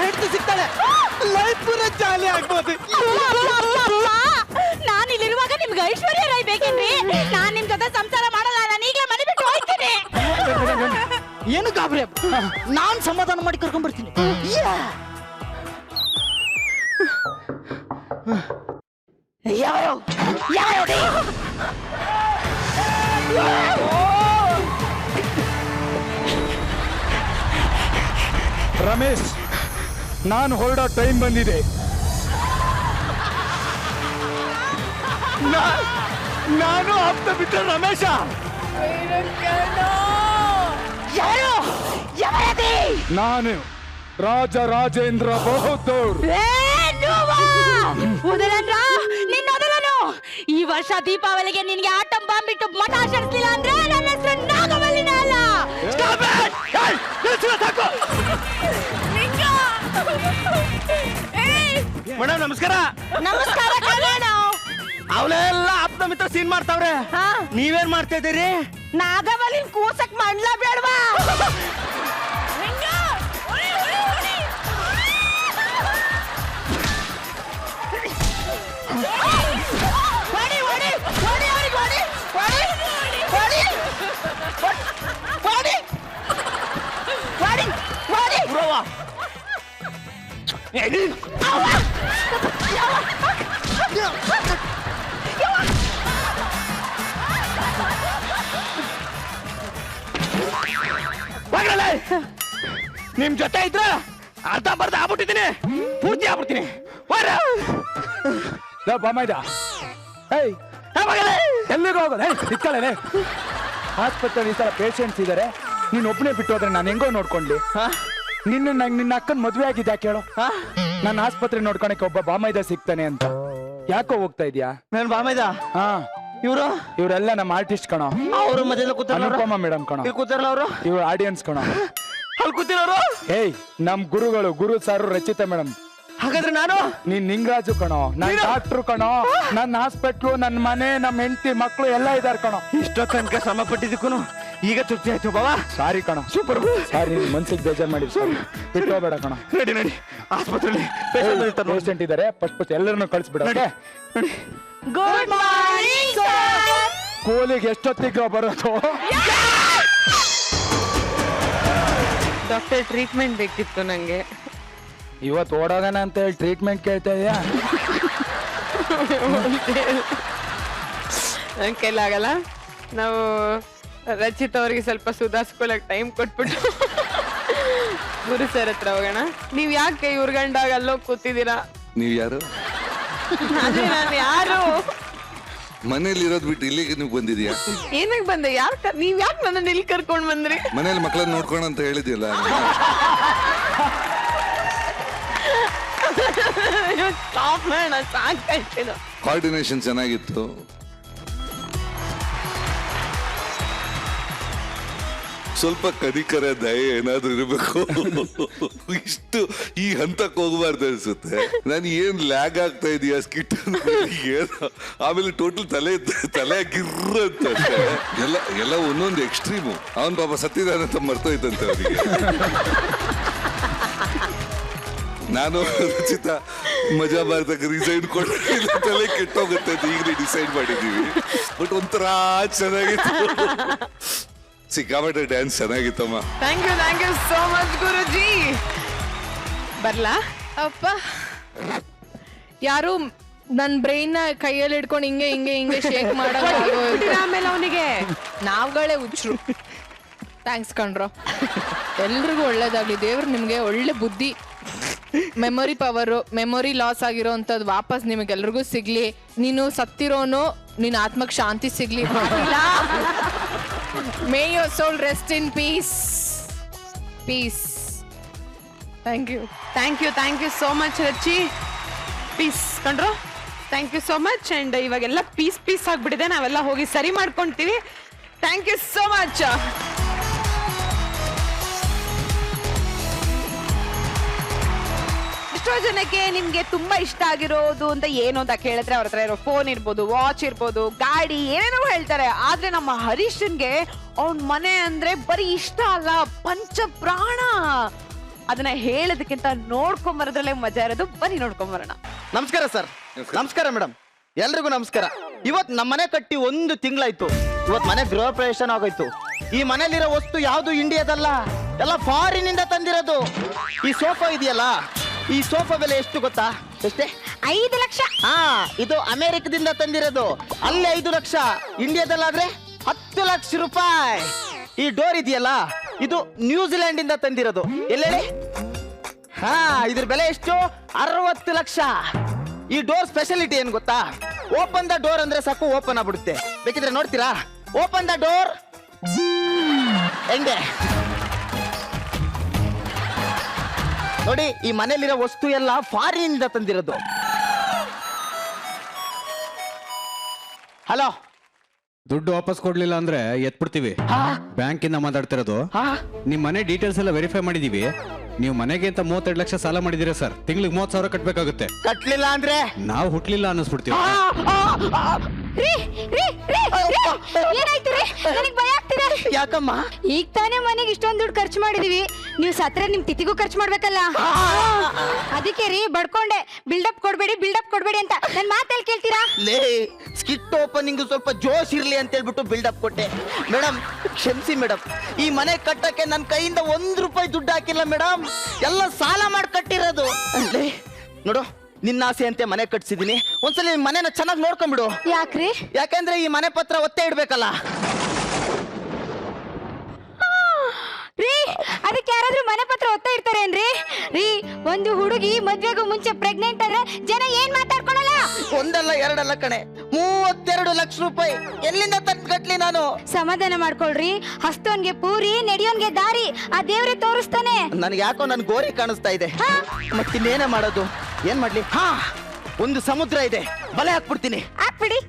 ಹೆಂಡತಿ ಸಿಗ್ತಾಳೆ, ಲೈಫ್ ಪೂರ ಜಾಲಿ ಆಗ್ಬೋದು. ನಾನು ಇಲ್ಲಿರುವಾಗ ನಿಮ್ಗೆ ಐಶ್ವರ್ಯ ರೈ ಬೇಕೇನ್ರಿ? ನಾನ್ ನಿಮ್ ಜೊತೆ ಸಂಸಾರ ಮಾಡಲ್ಲ. ನಾನು ಈಗಲೇ ಮನೆ ಬಿಟ್ಟು ಹೋಗ್ತೀನಿ. ಏನು ಗಾಬರಿ, ನಾನ್ ಸಮಾಧಾನ ಮಾಡಿ ಕರ್ಕೊಂಡ್ ಬರ್ತೀನಿ. ರಮೇಶ್, ನಾನು ಹೊರಡೋ ಟೈಮ್ ಬಂದಿದೆ. ನಾನು ಆಪ್ತ ಬಿಟ್ಟ ರಮೇಶ. ನಾನು ರಾಜೇಂದ್ರ ಬಹದ್ದೂರ್. ಈ ವರ್ಷ ದೀಪಾವಳಿಗೆ ನಿನ್ಗೆ ಆಟಂ ಬಾಂಬ್ ಬಿಟ್ಟು ಮಠ ಆಚರಿಸಲಿಲ್ಲ ಅಂದ್ರೆ ನನ್ನ ಹೆಸರು ನಾಗವಲ್ಲಿನ ಅಲ್ಲ. ಮೇಡಮ್ ನಮಸ್ಕಾರ. ನಮಸ್ಕಾರ. ಅವಳೆಲ್ಲ ಆಪ್ತ ಮಿತ್ರ ಸೀನ್ ಮಾಡ್ತಾವ್ರೆ, ನೀವೇನ್ ಮಾಡ್ತಾ ಇದ್ದೀರಿ? ನಾಗವಲ್ಲಿನ ಕೂಸಕ್ ಮಾಡ್ಲಾ ಬೇಡವಾ? ನಿಮ್ ಜೊತೆ ಇದ್ರ ಅರ್ಧ ಬರ್ಧ ಆಗ್ಬಿಟ್ಟಿದ್ದೀನಿ, ಪೂರ್ತಿ ಆಗ್ಬಿಡ್ತೀನಿ. ಬಾಮೈದ ಏಯ್ ಎಲ್ಲಿಗೆ ಹೋಗೋದು? ನಿತ್ಕೊಳ್ಳೆ ಆಸ್ಪತ್ರೆಯಲ್ಲಿ ಈ ತರ ಪೇಷಂಟ್ಸ್ ಇದಾರೆ, ನೀನ್ ಒಬ್ಬನೇ ಬಿಟ್ಟು ಹೋದ್ರೆ ನಾನು ಹೆಂಗೋ ನೋಡ್ಕೊಂಡ್ಲಿ? ನಿನ್ನ ಅಕ್ಕನ ಮದ್ವೆ ಆಗಿದ್ಯಾ ಕೇಳು? ನನ್ನ ಆಸ್ಪತ್ರೆ ನೋಡ್ಕೊಳಕ್ಕೆ ಒಬ್ಬ ಬಾಮೈದ ಸಿಗ್ತಾನೆ ಅಂತ. ಯಾಕೋ ಹೋಗ್ತಾ ಇದ್ಯಾ? ನನ್ ಬಾಮೈದ ಹಾ, ಇವರೆಲ್ಲ ನಮ್ಮ ಆರ್ಟಿಸ್ಟ್ ಕಣೋ. ಅವರು ಮಧ್ಯ ಅನುಪಮ ಮೇಡಮ್ ಕಣೋ. ಕೂತಾರಲ್ಲ ಅವರು, ಇವ್ರು ಆಡಿಯನ್ಸ್ ಕಣೋ. ಅಲ್ಲಿ ಕೂತಿರೋರು ಏಯ್ ನಮ್ ಗುರುಗಳು, ಗುರು ಸಾರು ರಚಿತಾ ಮೇಡಮ್. ಹಾಗಾದ್ರೆ ನಾನು ನೀನ್ ನಿಂಗರಾಜು ಕಣೋ, ನನ್ ಡಾಕ್ಟ್ರು ಕಣೋ. ನನ್ನ ಹಾಸ್ಪಿಟ್ಲು, ನನ್ನ ಮನೆ, ನಮ್ಮ ಹೆಂಡತಿ ಮಕ್ಕಳು ಎಲ್ಲ ಇದಾರೆ ಕಣೋ. ಇಷ್ಟೋ ತನಕ ಶ್ರಮ ಪಟ್ಟಿದ್ದಕ್ಕೂ ಈಗ ತೃಪ್ತಿ ಆಯ್ತು ಬಾಬಾ. ಸಾರಿ ಕಣೋ, ಸೂಪರ್. ಸಾರಿ, ನಿನ್ ಮನ್ಸಿಗೆ ಬೇಜಾರ್ ಮಾಡಿ ಬಿಟ್ಟು ಹೋಗ್ಬೇಡ ಕಣೋ. ನಡಿ ಆಸ್ಪತ್ರೆಯಲ್ಲಿ ಪೇಷಂಟ್ ಇದಾರೆ, ಫಸ್ಟ್ ಎಲ್ಲರನ್ನು ಕಳಿಸ್ಬಿಡ. Good morning sir. ಕೂಲಿಗೆ ಎಷ್ಟೊತ್ತಿಗೆ ಬರೋದು? ಡಾಕ್ಟರ್ ಟ್ರೀಟ್ಮೆಂಟ್ ಬೇಕಿತ್ತು ನಂಗೆ. ಇವತ್ತು ಓಡೋಗೋಣ ಅಂತ ಹೇಳಿ ಟ್ರೀಟ್ಮೆಂಟ್ ಕೇಳ್ತಾ ಇದೆಯಾ? ನನ್ನ ಕೈಲಾಗಲ್ಲ. ನಾವು ರಚಿತ್ ಅವ್ರಿಗೆ ಸ್ವಲ್ಪ ಸುಧಾರಿಸ್ಕೊಳಕ್ ಟೈಮ್ ಕೊಟ್ಬಿಟ್ಟು ಗುರು ಸರ್ ಹತ್ರ ಹೋಗೋಣ. ನೀವ್ ಯಾಕೆ ಇವ್ರ ಗಂಡಾಗ ಅಲ್ಲೋ ಕೂತಿದ್ದೀರಾ? ನೀವ್ ಯಾರು? ನಾನು ಯಾರು? ಮನೇಲಿ ಇರೋದ್ ಬಿಟ್ಟು ಇಲ್ಲಿಗೆ ನೀವು ಬಂದಿದ್ಯಾ? ಏನಕ್ಕೆ ಬಂದೆ? ನೀವ್ ಯಾಕೆ ನನ್ನ ಇಲ್ಲಿ ಕರ್ಕೊಂಡ್ ಬಂದ್ರಿ? ಮನೇಲಿ ಮಕ್ಕಳನ್ನ ನೋಡ್ಕೋಣ ಅಂತ ಹೇಳಿದ್ಯಲ್ಲ. ಕೋಆರ್ಡಿನೇಷನ್ ಚೆನ್ನಾಗಿತ್ತು. ಸ್ವಲ್ಪ ಕನಿಕರ ದಯೆ ಏನಾದ್ರೂ ಇರಬೇಕು. ಇಷ್ಟು ಈ ಹಂತಕ್ಕೆ ಹೋಗಬಾರ್ದು ಅನ್ಸುತ್ತೆ. ನಾನು ಏನ್ ಲ್ಯಾಗ್ ಆಗ್ತಾ ಇದೀಯ ಸ್ಕಿಟ್ ಏನು, ಆಮೇಲೆ ಟೋಟಲ್ ತಲೆ ಗಿರ್ರ ಅಂತ ಎಲ್ಲ ಒಂದೊಂದು ಎಕ್ಸ್ಟ್ರೀಮು. ಅವನ್ ಪಾಪ ಸತ್ತಿದಾನಂತ ಮರ್ತೋಯ್ತಂತೆ ಅವನಿಗೆ. ನಾನು ರಚಿತಾ ಮಜಾ ಭಾರತಕ್ಕೆ ರಿಸೈನ್ ಕೊಟ್ಟರೆ ತಲೆ ಕೆಟ್ಟೋಗುತ್ತೆ ಅಂತ ಈಗಲೇ ಡಿಸೈಡ್ ಮಾಡಿದೀವಿ. ಬಟ್ ಒಂಥರ ಚೆನ್ನಾಗಿತ್ತು, ಸಿಕ್ಕಾಪಟ್ಟೆ ಡ್ಯಾನ್ಸ್ ಚೆನ್ನಾಗಿತ್ತಮ್ಮ. Thank you so much Guruji. ಬರ್ಲಾ? ಅಪ್ಪ, ಯಾರು ನನ್ ಬ್ರೈನ್ ನ ಕೈಯಲ್ಲಿ ಹಿಡ್ಕೊಂಡು ಹಿಂಗೆ ಶೇಕ್ ಮಾಡೋ ಆಮೇಲೆ ಅವನಿಗೆ ನಾವ್ಗಳೇ ಹುಚ್ಚರು. ಥ್ಯಾಂಕ್ಸ್ ಕಣ್ರೋ, ಎಲ್ರಿಗೂ ಒಳ್ಳೇದಾಗ್ಲಿ. ದೇವ್ರು ನಿಮ್ಗೆ ಒಳ್ಳೆ ಬುದ್ಧಿ, ಮೆಮೊರಿ ಪವರು, ಮೆಮೊರಿ ಲಾಸ್ ಆಗಿರೋ ಅಂಥದ್ದು ವಾಪಸ್ ನಿಮಗೆಲ್ರಿಗೂ ಸಿಗ್ಲಿ. ನೀನು ಸತ್ತಿರೋನು, ನಿನ್ನ ಆತ್ಮಕ್ಕೆ ಶಾಂತಿ ಸಿಗ್ಲಿ. May your soul rest in peace. Thank you so much ರಚಿ. ಪೀಸ್ ಕಂಡ್ರು. Thank you so much. And ಇವಾಗೆಲ್ಲ ಪೀಸ್ ಆಗ್ಬಿಟ್ಟಿದೆ, ನಾವೆಲ್ಲ ಹೋಗಿ ಸರಿ ಮಾಡ್ಕೊಂತೀವಿ. Thank you so much. ಎಷ್ಟೋ ಜನಕ್ಕೆ ನಿಮ್ಗೆ ತುಂಬಾ ಇಷ್ಟ ಆಗಿರೋದು ಅಂತ ಏನು ಅಂತ ಕೇಳಿದ್ರೆ ಅವ್ರ ಹತ್ರ ಇರೋ ಫೋನ್ ಇರ್ಬೋದು, ವಾಚ್ ಇರ್ಬೋದು, ಗಾಡಿ, ಏನೇನೋ ಹೇಳ್ತಾರೆ. ಆದ್ರೆ ನಮ್ಮ ಹರೀಶನ್ಗೆ ಅವನ್ ಮನೆ ಅಂದ್ರೆ ಬರೀ ಇಷ್ಟ ಅಲ್ಲ, ಪಂಚ ಪ್ರಾಣ. ಅದನ್ನ ಹೇಳೋದಕ್ಕಿಂತ ನೋಡ್ಕೊಂಬರೋದ್ರಲ್ಲೇ ಮಜಾ ಇರೋದು. ಬನ್ನಿ ನೋಡ್ಕೊಂಬರೋಣ. ನಮಸ್ಕಾರ ಸರ್. ನಮಸ್ಕಾರ ಮೇಡಮ್, ಎಲ್ರಿಗೂ ನಮಸ್ಕಾರ. ಇವತ್ ನಮ್ಮ ಮನೆ ಕಟ್ಟಿ 1 ತಿಂಗಳಾಯ್ತು. ಇವತ್ ಮನೆ ಗೃಹ ಪ್ರವೇಶ ಆಗೋಯ್ತು. ಈ ಮನೆಯಲ್ಲಿರೋ ವಸ್ತು ಯಾವ್ದು ಇಂಡಿಯಾದಲ್ಲ, ಎಲ್ಲ ಫಾರಿನ್ ಇಂದ ತಂದಿರೋದು. ಈ ಸೋಫಾ ಇದೆಯಲ್ಲ, ಈ ಸೋಫಾ ಬೆಲೆ ಎಷ್ಟು ಗೊತ್ತಾ? ಎಷ್ಟೇ? 5 ಲಕ್ಷ. ಹಾ, ಇದು ಅಮೆರಿಕದಿಂದ ತಂದಿರೋದು. ಅಲ್ಲೇ 5 ಲಕ್ಷ, ಇಂಡಿಯಾದಲ್ಲಾದ್ರೆ 10 ಲಕ್ಷ ರೂಪಾಯಿ. ಈ ಡೋರ್ ಇದೆಯಲ್ಲ, ಇದು ನ್ಯೂಜಿಲೆಂಡ್ ಇಂದ ತಂದಿರೋದು. ಎಲ್ಲೇಳಿ? ಹಾ, ಇದ್ರ ಬೆಲೆ ಎಷ್ಟು? 60 ಲಕ್ಷ. ಈ ಡೋರ್ ಸ್ಪೆಷಾಲಿಟಿ ಏನ್ ಗೊತ್ತಾ? ಓಪನ್ ದ ಡೋರ್ ಅಂದ್ರೆ ಸಾಕು, ಓಪನ್ ಆಗ್ಬಿಡುತ್ತೆ. ಬೇಕಿದ್ರೆ ನೋಡ್ತೀರಾ? Open the door. ಹೆಂಗೆ ನೋಡಿ, ಈ ಮನೆಯಲ್ಲಿರೋ ವಸ್ತು ಎಲ್ಲ ಫಾರಿನ್ ಇಂದ ತಂದಿರೋದು. ಹಲೋ, ದುಡ್ಡು ವಾಪಸ್ ಕೊಡ್ಲಿಲ್ಲ ಅಂದ್ರೆ ಎತ್ಬಿಡ್ತೀವಿ. ಬ್ಯಾಂಕ್ ಇಂದ ಮಾತಾಡ್ತಿರೋದು. ನಿಮ್ ಮನೆ ಡೀಟೇಲ್ಸ್ ಎಲ್ಲ ವೆರಿಫೈ ಮಾಡಿದೀವಿ. ನೀವು ಮನೆಗೆ ಅಂತ 32 ಲಕ್ಷ ಸಾಲ ಮಾಡಿದೀರಾ ಸರ್. ತಿಂಗಳಿಗೆ 30,000 ಕಟ್ಬೇಕಾಗುತ್ತೆ. ಕಟ್ಲಿಲ್ಲ ಅಂದ್ರೆ ನಾವು ಹುಟ್ಲಿಲ್ಲ ಅನ್ನಿಸ್ಬಿಡ್ತೀವಿ. ರೀ ರೀ ರೀ ಏನಾಯ್ತು ರೀ ನನಗೆ ಭಯ ಆಗ್ತಿದೆ. ಯಾಕಮ್ಮ? ಈಗ ತಾನೇ ಮನೆಗೆ ಇಷ್ಟೊಂದು ದುಡ್ಡು ಖರ್ಚು ಮಾಡಿದೀವಿ, ನೀವು ಸತ್ರೆ ನಿಮ್ ತಿಥಿಗೂ ಖರ್ಚು ಮಾಡ್ಬೇಕಲ್ಲ. ಅದಕ್ಕೆ ರೀ ಬಡ್ಕೊಂಡೆ, ಬಿಲ್ಡಪ್ ಕೊಡ್ಬೇಡಿ ಅಂತ. ನನ್ ಮಾತಲ್ಲಿ ಕೇಳ್ತೀರಾ? ಲೇ ಸ್ಕಿಟ್ ಓಪನಿಂಗ್ ಸ್ವಲ್ಪ ಜೋಶ್ ಇರ್ಲಿ ಅಂತ ಹೇಳ್ಬಿಟ್ಟು ಬಿಲ್ಡಪ್ ಕೊಟ್ಟೆ. ಮೇಡಮ್ ಕ್ಷಮಿಸಿ ಮೇಡಮ್, ಈ ಮನೆ ಕಟ್ಟಕ್ಕೆ ನನ್ನ ಕೈಯಿಂದ 1 ರೂಪಾಯಿ ದುಡ್ಡು ಹಾಕಿಲ್ಲ ಮೇಡಮ್, ಎಲ್ಲ ಸಾಲ ಮಾಡಿ ಕಟ್ಟಿರೋದು. ಲೇ ನೋಡು, ನಿನ್ನ ಆಸೆ ಅಂತೆ ಮನೆ ಕಟ್ಸಿದೀನಿ, ಒಂದ್ಸಲ ಈ ಮನೆನ ಚೆನ್ನಾಗಿ ನೋಡ್ಕೊಂಡ್ಬಿಡು. ಯಾಕ್ರಿ? ಯಾಕಂದ್ರೆ ಈ ಮನೆ ಪತ್ರ ಒತ್ತೆ ಇಡ್ಬೇಕಲ್ಲ. ರೀ ಅದಕ್ಕೆ ಯಾರಾದ್ರೂ ಮನೆ ಪತ್ರ ಒತ್ತ ಇರ್ತಾರೇನ್ರಿ? ರೀ ಒಂದು ಹುಡುಗಿ ಮದ್ವೆಗೂ ಮುಂಚೆ ಪ್ರೆಗ್ನೆಂಟ್ ಆದ್ರೆ ಜನ ಏನ್ ಮಾತಾಡ್ಕೊಳಲ್ಲ? ಒಂದಲ್ಲ ಎರಡಲ್ಲ ಕಣೆ, 32 ಲಕ್ಷ ರೂಪಾಯಿ ಎಲ್ಲಿಂದ ತಂದು ಕಟ್ಲಿ ನಾನು? ಸಮಾಧಾನ ಮಾಡ್ಕೊಳ್ರಿ, ಹಸ್ತೋನ್ಗೆ ಪೂರಿ ನಡೆಯೋನ್ಗೆ ದಾರಿ ಆ ದೇವ್ರೆ ತೋರಿಸ್ತಾನೆ. ನನ್ಗೆ ಯಾಕೋ ನನ್ ಗೋರಿ ಕಾಣಿಸ್ತಾ ಇದೆ, ಮತ್ತಿನ್ನೇನೇ ಮಾಡೋದು? ಏನ್ ಮಾಡ್ಲಿ? ಹಾ, ಒಂದು ಸಮುದ್ರ ಇದೆ, ಬಲೆ ಹಾಕ್ಬಿಡ್ತೀನಿ. ಹಾಕ್ಬಿಡಿ.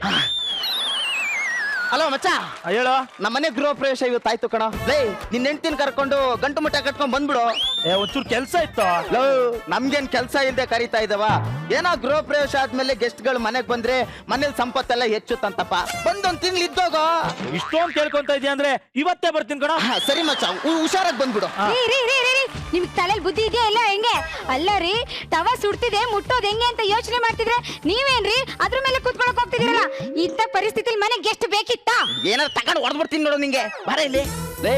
ಹಲೋ ಮಚ್ಚ, ಹೇಳೋ. ನಮ್ಮನೆ ಗೃಹ ಪ್ರವೇಶ ಇವತ್ತಾಯ್ತು ಕಣ. ಲೇ ನಿನ್ನ ಹೆಂಡ್ತಿನ ಕರ್ಕೊಂಡು ಗಂಟು ಮುಟ್ಟ ಕಟ್ಕೊಂಡ್ ಬಂದ್ಬಿಡು. ಒಂಚೂರು ಕೆಲ್ಸ ಇತ್ತು. ನಮ್ಗೇನ್ ಕೆಲ್ಸ ಇಲ್ದೆ ಕರೀತಾ ಇದ್ದವ? ಏನೋ ಗೃಹ ಪ್ರವೇಶ ಆದ್ಮೇಲೆ ಗೆಸ್ಟ್ ಗಳು ಮನೆಗ್ ಬಂದ್ರೆ ಮನೇಲಿ ಸಂಪತ್ತೆಲ್ಲ ಹೆಚ್ಚುತ್ತಂತಪ್ಪ. ಬಂದೊಂದ್ ತಿಂಗ್ಳು ಇದ್ದೋಗೋ. ಇಷ್ಟೊಂದು ಕೇಳ್ಕೊಂತ ಇದೀಯ ಅಂದ್ರೆ ಇವತ್ತೇ ಬರ್ತೀನಿ ಕಣ. ಸರಿ ಮಚ್ಚ, ಹುಷಾರಾಗಿ ಬಂದ್ಬಿಡು. ನಿಮ್ಗೆ ತಲೆಯಲ್ಲಿ ಬುದ್ಧಿ ಇದೆಯಾ ಇಲ್ಲ ಹೆಂಗೆ? ಅಲ್ಲ ರೀ, ತವ ಸುಡ್ತಿದೆ ಮುಟ್ಟೋದ್ ಹೆಂಗೆ ಅಂತ ಯೋಚನೆ ಮಾಡ್ತಿದ್ರೆ ನೀವೇನ್ರಿ ಅದ್ರ ಮೇಲೆ ಕೂತ್ಕೊಳಕ್ ಹೋಗ್ತಿದ್ದೀರಲ್ಲ? ಇಂಥ ಪರಿಸ್ಥಿತಿಲಿ ಮನೆಗೆ ಎಷ್ಟು ಬೇಕಿತ್ತಾ? ಏನಾದ್ರು ತಗೊಂಡು ಹೊಡೆದ್ಬಿಡ್ತೀನಿ ನೋಡು ನಿಂಗೆ. ಬರ ಇಲ್ಲಿ. ಲೇ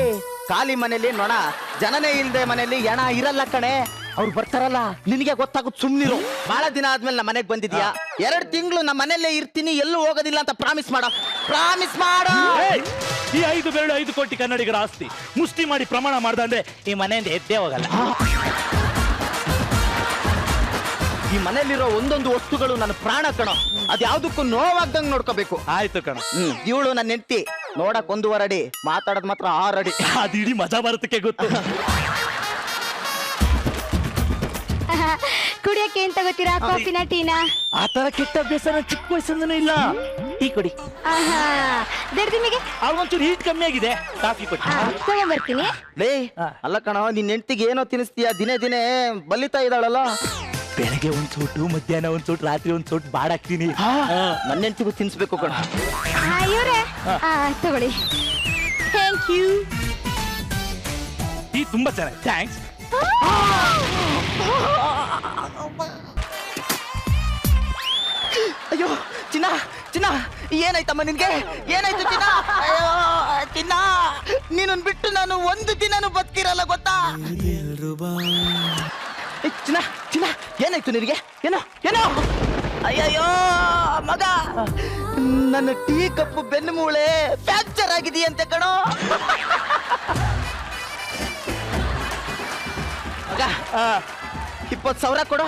ಖಾಲಿ ಮನೇಲಿ ನೊಣ, ಜನನೇ ಇಲ್ದೆ ಮನೇಲಿ ಎಣ ಇರಲ್ಲ ಕಣೆ. ಅವ್ರು ಬರ್ತಾರಲ್ಲ, ನಿನಗೆ ಗೊತ್ತಾಗುತ್ತೆ, ಸುಮ್ನಿರು. ಬಹಳ ದಿನ ಆದ್ಮೇಲೆ ನಮ್ಮ ಮನೆಗ್ ಬಂದಿದ್ಯಾ, 2 ತಿಂಗಳು ನಮ್ಮ ಮನೆಯಲ್ಲೇ ಇರ್ತೀನಿ, ಎಲ್ಲೂ ಹೋಗೋದಿಲ್ಲ ಅಂತ ಪ್ರಾಮಿಸ್ ಮಾಡೋ. ಈ 5 ಬೆರಳು 5 ಕೋಟಿ ಕನ್ನಡಿಗರ ಆಸ್ತಿ ಮುಷ್ಟಿ ಮಾಡಿ ಪ್ರಮಾಣ ಮಾಡ್ದ ಅಂದ್ರೆ ಈ ಮನೆಯಿಂದ ಎದ್ದೇ ಹೋಗಲ್ಲ. ಈ ಮನೆಯಲ್ಲಿರೋ ಒಂದೊಂದು ವಸ್ತುಗಳು ನನ್ನ ಪ್ರಾಣ ಕಣ, ಅದ್ಯಾವ್ದಕ್ಕೂ ನೋವಾಗ್ದಂಗ್ ನೋಡ್ಕೋಬೇಕು. ಆಯ್ತು ಕಣ. ಇವಳು ನನ್ನ ಹೆಂಡ್ತಿ, ನೋಡಕ್ 1.5 ಅಡಿ, ಮಾತಾಡೋದ್ ಮಾತ್ರ 6 ಅಡಿ. ಅದು ಇಡೀ ಮಜಾ ಬರುತ್ತಕ್ಕೆ ಗೊತ್ತು. ಕುಡಿಯಕ್ಕೆ ಏನ್ ತಗೋತೀರಾ? ಕಾಫಿನ ಟೀನಾ? ಆ ತರ ಕೆಟ್ಟ ಅಭ್ಯಾಸ ಚಿಕ್ಕ ವಯಸ್ಸಿಂದನೂ ಇಲ್ಲ. ಟೀ ಕೊಡಿ. ನಿಮಗೆ ಒಂಚೂರು ಹೀಟ್ ಕಮ್ಮಿ ಆಗಿದೆ, ಕಾಫಿ ಕೊಡಿ. ತಗೊಂಡ್ಬರ್ತೀನಿ. ಲೇ ಅಲ್ಲ ಕಣ, ನಿನ್ನ ಹೆಂಡ್ತಿಗೆ ಏನೋ ತಿನ್ನಿಸ್ತೀಯ, ದಿನೇ ದಿನೇ ಬಲಿತಾ ಇದ್ದಾಳಲ್ಲ. ಬೆಳಗ್ಗೆ 1 ಸೂಟು, ಮಧ್ಯಾಹ್ನ 1 ಸೂಟ್, ರಾತ್ರಿ 1 ಸೂಟ್ ಬಾಡಾಕ್ತೀನಿ. ನನ್ನ ಹೆಂಡ್ತಿಗೂ ತಿನ್ಸ್ಬೇಕು ಕಣ. ಇವ್ರೆ ತಗೊಳ್ಳಿ. Thank you. ಟೀ ತುಂಬಾ ಚೆನ್ನಾಗಿ, ಥ್ಯಾಂಕ್ಸ್. ಅಯ್ಯೋ ಚಿನ್ನ, ಚಿನ್ನ ಏನಾಯ್ತಮ್ಮ ನಿನ್ಗೆ? ಏನಾಯ್ತು ಚಿನ್ನ? ಅಯ್ಯೋ ಚಿನ್ನ, ನೀನನ್ ಬಿಟ್ಟು ನಾನು 1 ದಿನನೂ ಬದುಕಿರಲ್ಲ ಗೊತ್ತಾ? ಚಿನ್ನ, ಚಿನ್ನ ಏನಾಯ್ತು ನಿನಗೆ? ಏನೋ ಏನೋ? ಅಯ್ಯಯ್ಯೋ ಮಗ, ನನ್ನ ಟೀ ಕಪ್ಪು ಬೆನ್ನು ಮೂಳೆ ಫ್ರಾಕ್ಚರ್ ಆಗಿದೆಯಂತೆ ಕಣೋ. ಮಗ 20,000 ಕೊಡು.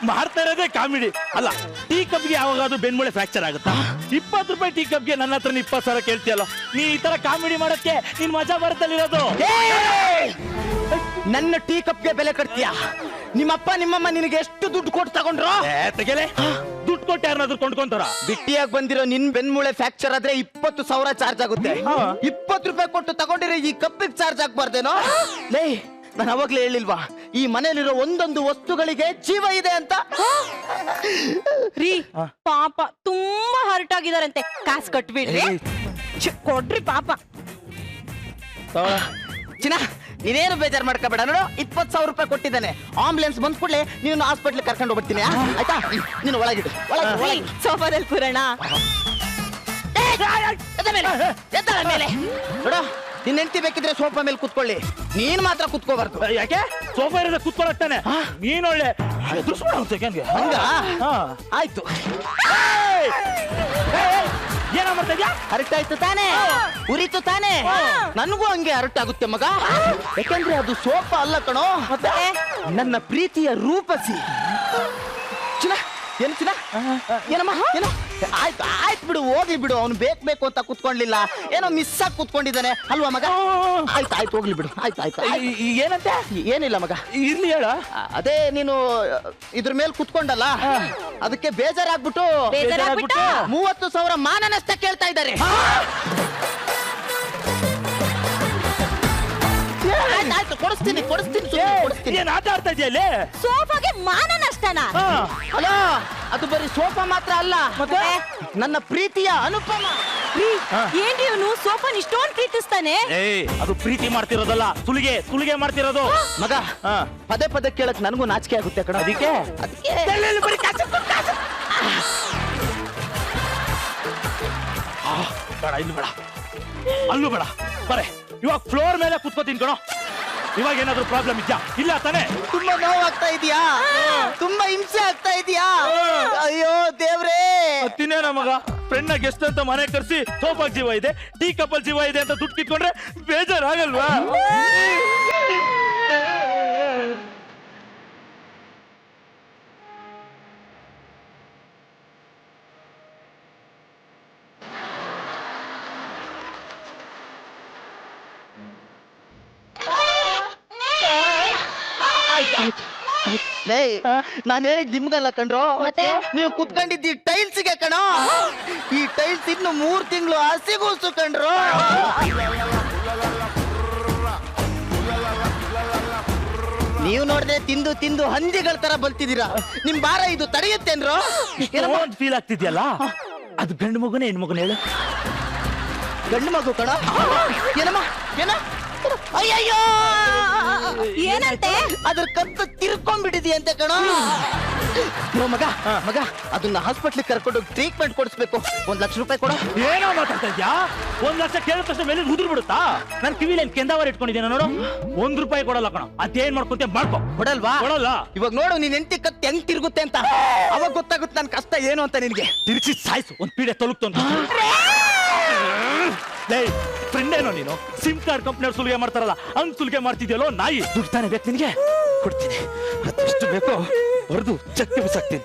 ಮಾಡ್ತಾ ಇರೋದೇ ಕಾಮಿಡಿ ಅಲ್ಲ. ಟೀ ಕಪ್ಗೆ ಯಾವಾಗಾದ್ರೂ ಬೆನ್ಮೂಳೆ ಫ್ರಾಕ್ಚರ್ ಆಗುತ್ತಾ? 20 ರೂಪಾಯಿ ಟೀ ಕಪ್ಗೆ ನನ್ನ ಹತ್ರ 20,000 ಕೇಳ್ತೀಯಲ್ಲ? ನೀ ಈ ತರ ಕಾಮಿಡಿ ಮಾಡಕ್ಕೆ ನಿನ್ ಮಜಾ ಬರುತ್ತಲ್ಲಿರೋದು. ನನ್ನ ಟೀ ಕಪ್ಗೆ ಬೆಲೆ ಕಟ್ತೀಯ? ನಿಮ್ಮಪ್ಪ ನಿಮ್ಮಮ್ಮ ನಿನಗೆ ಎಷ್ಟು ದುಡ್ಡು ಕೊಟ್ಟು ತಗೊಂಡ್ರು? ತೆಗೆಲೆ, ದುಡ್ಡು ಕೊಟ್ಟು ಯಾರನ್ನಾದ್ರೂ ಕೊಂಡ್ಕೊಂತಾರ? ಬಿಟ್ಟಿಯಾಗಿ ಬಂದಿರೋ ನಿನ್ ಬೆನ್ಮೂಳೆ ಫ್ರಾಕ್ಚರ್ ಆದ್ರೆ 20,000 ಚಾರ್ಜ್ ಆಗುತ್ತೆ. 20 ರೂಪಾಯಿ ಕೊಟ್ಟು ತಗೊಂಡಿರೋ ಈ ಕಪ್ಪಿಗೆ ಚಾರ್ಜ್ ಆಗ್ಬಾರ್ದೇನೋ? ಲೇ ನಾನು ಅವಾಗ್ಲೇ ಹೇಳಿಲ್ವಾ, ಈ ಮನೆಯಲ್ಲಿರೋ ಒಂದೊಂದು ವಸ್ತುಗಳಿಗೆ ಜೀವ ಇದೆ ಅಂತ? ರೀ ಪಾಪ ತುಂಬಾ ಹರ್ಟ್ ಆಗಿದಾರಂತೆ, ಕಾಸು ಕಟ್ಬಿಡ್ರಿ. ಕೊಡ್ರಿ ಪಾಪ. ಚಿನ್ನ ನೀನೇನು ಬೇಜಾರು ಮಾಡ್ಕೋಬೇಡ ನೋಡು, 20,000 ರೂಪಾಯಿ ಕೊಟ್ಟಿದ್ದಾನೆ. ಆಂಬುಲೆನ್ಸ್ ಬಂದ್ ಕೂಡಲೇ ನೀನು ಹಾಸ್ಪಿಟ್ಲ್ ಕರ್ಕೊಂಡು ಹೋಗ್ಬಿಡ್ತೀನಿ, ಆಯ್ತಾ? ನೀನು ಒಳಗಿಡು, ಸೋಫಾದಲ್ಲಿ ಪುರಾಣ ನೋಡು. ನಿನ್ನ ಹೆಂಡತಿ ಬೇಕಿದ್ರೆ ಸೋಫಾ ಮೇಲೆ ಕುತ್ಕೊಳ್ಳಿ, ನೀನ್ ಮಾತ್ರ ಕುತ್ಕೋಬಾರ್ದು. ಯಾಕೆ? ಸೋಫಾ ಇರೋದ ಕುತ್ಕೊಳಕ್ತಾನೆ. ನೀನೊಳ್ಳೆ ಹಂಗ? ಆಯ್ತು. ಏನ ಮಾಡ್ತಾ ಇದ್ಯಾ? ಅರಟ್ ಆಯ್ತು ತಾನೇ? ಉರಿತು ತಾನೇ? ನನಗೂ ಹಂಗೆ ಅರಟ್ ಆಗುತ್ತೆ ಮಗ, ಯಾಕಂದ್ರೆ ಅದು ಸೋಫಾ ಅಲ್ಲ ಕಣೋ, ಮತ್ತೆ ನನ್ನ ಪ್ರೀತಿಯ ರೂಪಸಿ. ಚಿನ್ನ ಏನು ಚಿನ್ನ? ಏನಮ್ಮ ಏನೋ? ಆಯ್ತು ಆಯ್ತು ಬಿಡು, ಹೋಗ್ಲಿ ಬಿಡು. ಅವ್ನು ಬೇಕು ಅಂತ ಕುತ್ಕೊಂಡ್ಲಿಲ್ಲ, ಏನೋ ಮಿಸ್ ಆಗಿ ಕುತ್ಕೊಂಡಿದ್ದಾನೆ ಅಲ್ವಾ ಮಗ? ಆಯ್ತು ಆಯ್ತು ಹೋಗ್ಲಿ ಬಿಡು. ಆಯ್ತು ಆಯ್ತು. ಏನಂತೆ? ಏನಿಲ್ಲ ಮಗ, ಇರ್ಲಿ ಹೇಳ. ಅದೇ ನೀನು ಇದ್ರ ಮೇಲೆ ಕುತ್ಕೊಂಡಲ್ಲ, ಅದಕ್ಕೆ ಬೇಜಾರಾಗ್ಬಿಟ್ಟು 30,000 ಮಾನನಷ್ಟ ಕೇಳ್ತಾ ಇದ್ದಾರೆ. ಆಯ್ತು ಕೊಡಿಸ್ತೀನಿ ಏನ್ ಆಟ ಆಡ್ತಾ ಇದೆಯಾ ಅಲ್ಲಿ? ಸೋಫಾಗೆ ಮಾನ ನಷ್ಟನಾ? ಅಲ್ಲ, ಅದು ಬರೀ ಸೋಫಾ ಮಾತ್ರ ಅಲ್ಲ, ಮತ್ತೆ ನನ್ನ ಪ್ರೀತಿಯ ಅನುಪಮ. ಏನ್ರಿ ಇವನು ಸೋಫಾನ್ ಇಷ್ಟೊಂದು ಪ್ರೀತಿಸ್ತಾನೆ? ಅದು ಪ್ರೀತಿ ಮಾಡ್ತಿರೋದಲ್ಲ, ಸುಲಿಗೆ ಮಾಡ್ತಿರೋದು. ಮಗ, ಪದೇ ಪದೇ ಕೇಳಕ್ ನನಗೂ ನಾಚಿಕೆ ಆಗುತ್ತೆ ಕಣ. ಅದಕ್ಕೆ ಬೇಡ, ಇಲ್ಲಿ ಬೇಡ, ಅಲ್ಲೂ ಬೇಡ, ಬರೇ ಇವಾಗ ಫ್ಲೋರ್ ಮೇಲೆ ಕುತ್ಕೋತೀನಿ ಕಣೋ. ಇವಾಗ ಏನಾದ್ರು ಪ್ರಾಬ್ಲಮ್ ಇದೆಯಾ? ಇಲ್ಲ ತಾನೆ? ತುಂಬಾ ನೋವಾಗ್ತಾ ಇದೆಯಾ? ತುಂಬಾ ಹಿಂಸೆ ಆಗ್ತಾ ಇದೆಯಾ? ಅಯ್ಯೋ ದೇವ್ರೇ. ತಿನ್ನೇನ ಮಗ, ಫ್ರೆಂಡ್ ನ ಗೆಸ್ಟ್ ಅಂತ ಮನೆ ಕರ್ಸಿ ಸೋಫಾಗ್ ಜೀವ ಇದೆ, ಟೀ ಕಪ್ಪಲ್ ಜೀವ ಇದೆ ಅಂತ ದುಡ್ಡು ಕಿತ್ಕೊಂಡ್ರೆ ಬೇಜಾರಾಗಲ್ವಾ? ನಾನು ಹೇಳಿದ್ ನಿಮ್ಗಲ್ಲ ಕಣ್ರೋ, ನೀವು ಕುತ್ಕೊಂಡಿದ್ದಿ ಟೈಲ್ಸ್ಗೆ ಕಣೋ. ಈ ಟೈಲ್ಸ್ ಇನ್ನು 3 ತಿಂಗಳು ಹಸಿಗೂಸು ಕಣ್ರೋ. ನೀವು ನೋಡಿದ್ರೆ ತಿಂದು ತಿಂದು ಹಂದಿಗಳ ತರ ಬಲ್ತಿದ್ದೀರಾ. ನಿಮ್ ಭಾರ ಇದು ತಡೆಯುತ್ತೇನ್ರೋ? ಫೀಲ್ ಆಗ್ತಿದ್ಯಲ್ಲ, ಅದು ಗಂಡು ಮಗುನೇ ಹೆಣ್ಣು ಮಗುನ ಹೇಳು? ಗಂಡು ಮಗು ಕಣ. ಏನಮ್ಮ ಏನ? ಅಯ್ಯಯ್ಯೋ, ಏನಂತೆ? ಅದ್ರ ಕತ್ತು ತಿರ್ಕೊಂಡ್ಬಿಟ್ಟಿದೆಯಂತೆ ಕಣ. ಮಗ ಮಗ, ಅದನ್ನ ಹಾಸ್ಪಿಟ್ಲಿಗೆ ಕರ್ಕೊಂಡು ಟ್ರೀಟ್ಮೆಂಟ್ ಕೊಡಿಸ್ಬೇಕು. 1 ಲಕ್ಷ ರೂಪಾಯಿ ಕೊಡ. ಏನೋ ಮಾತಾಡ್ತಾ ಇದ್ಯಾ? 1 ಲಕ್ಷ ಕೇಳಿದ ತಕ್ಷಣ ಮೇಲೆ ಉದುರ್ ಬಿಡುತ್ತಾ? ನನ್ ಕಿವಿಲಿ ಕೆಂದಾವರ್ ಇಟ್ಕೊಂಡಿದ್ದೇನೆ ನೋಡು. 1 ರೂಪಾಯಿ ಕೊಡಲ್ಲ ಕಣ. ಅದೇನ್ ಮಾಡ್ಕೊಂತ ಮಾಡ್ಕೊ. ಕೊಡಲ್ವಾ? ಕೊಡಲ್ಲ. ಇವಾಗ ನೋಡು ನಿನ್ ಹೆಂಡತಿ ಕತ್ತು ಹೆಂಗ್ ತಿರುಗುತ್ತೆ ಅಂತ. ಅವಾಗ ಗೊತ್ತಾಗುತ್ತೆ ನನ್ ಕಷ್ಟ ಏನು ಅಂತ ನಿನ್ಗೆ. ತಿರ್ಚಿ ಸಾಯ್ಸು, ಒಂದ್ ಪೀಡೆ ತೊಲಗ್ತು ಅಂತ. ಫ್ರೆಂಡ್ ಏನೋ ನೀನು? ಸಿಮ್ ಕಾರ್ಡ್ ಕಂಪ್ನಿಯವ್ರು ಸುಲಿಗೆ ಮಾಡ್ತಾರಲ್ಲ, ಹಂಗ್ ಸುಲಿಗೆ ಮಾಡ್ತಿದ್ಯಲ್ಲೋ ನಾಯಿ. ದುಡ್ಡು ತಾನೇ ಬೇಕು ನಿನ್ಗೆ? ಕೊಡ್ತೀನಿ. ಅದೆಷ್ಟು ಬೇಕೋ ಹೊರದು ಚಕ್ಕೆ ಬಿಸಾಕ್ತೀನಿ.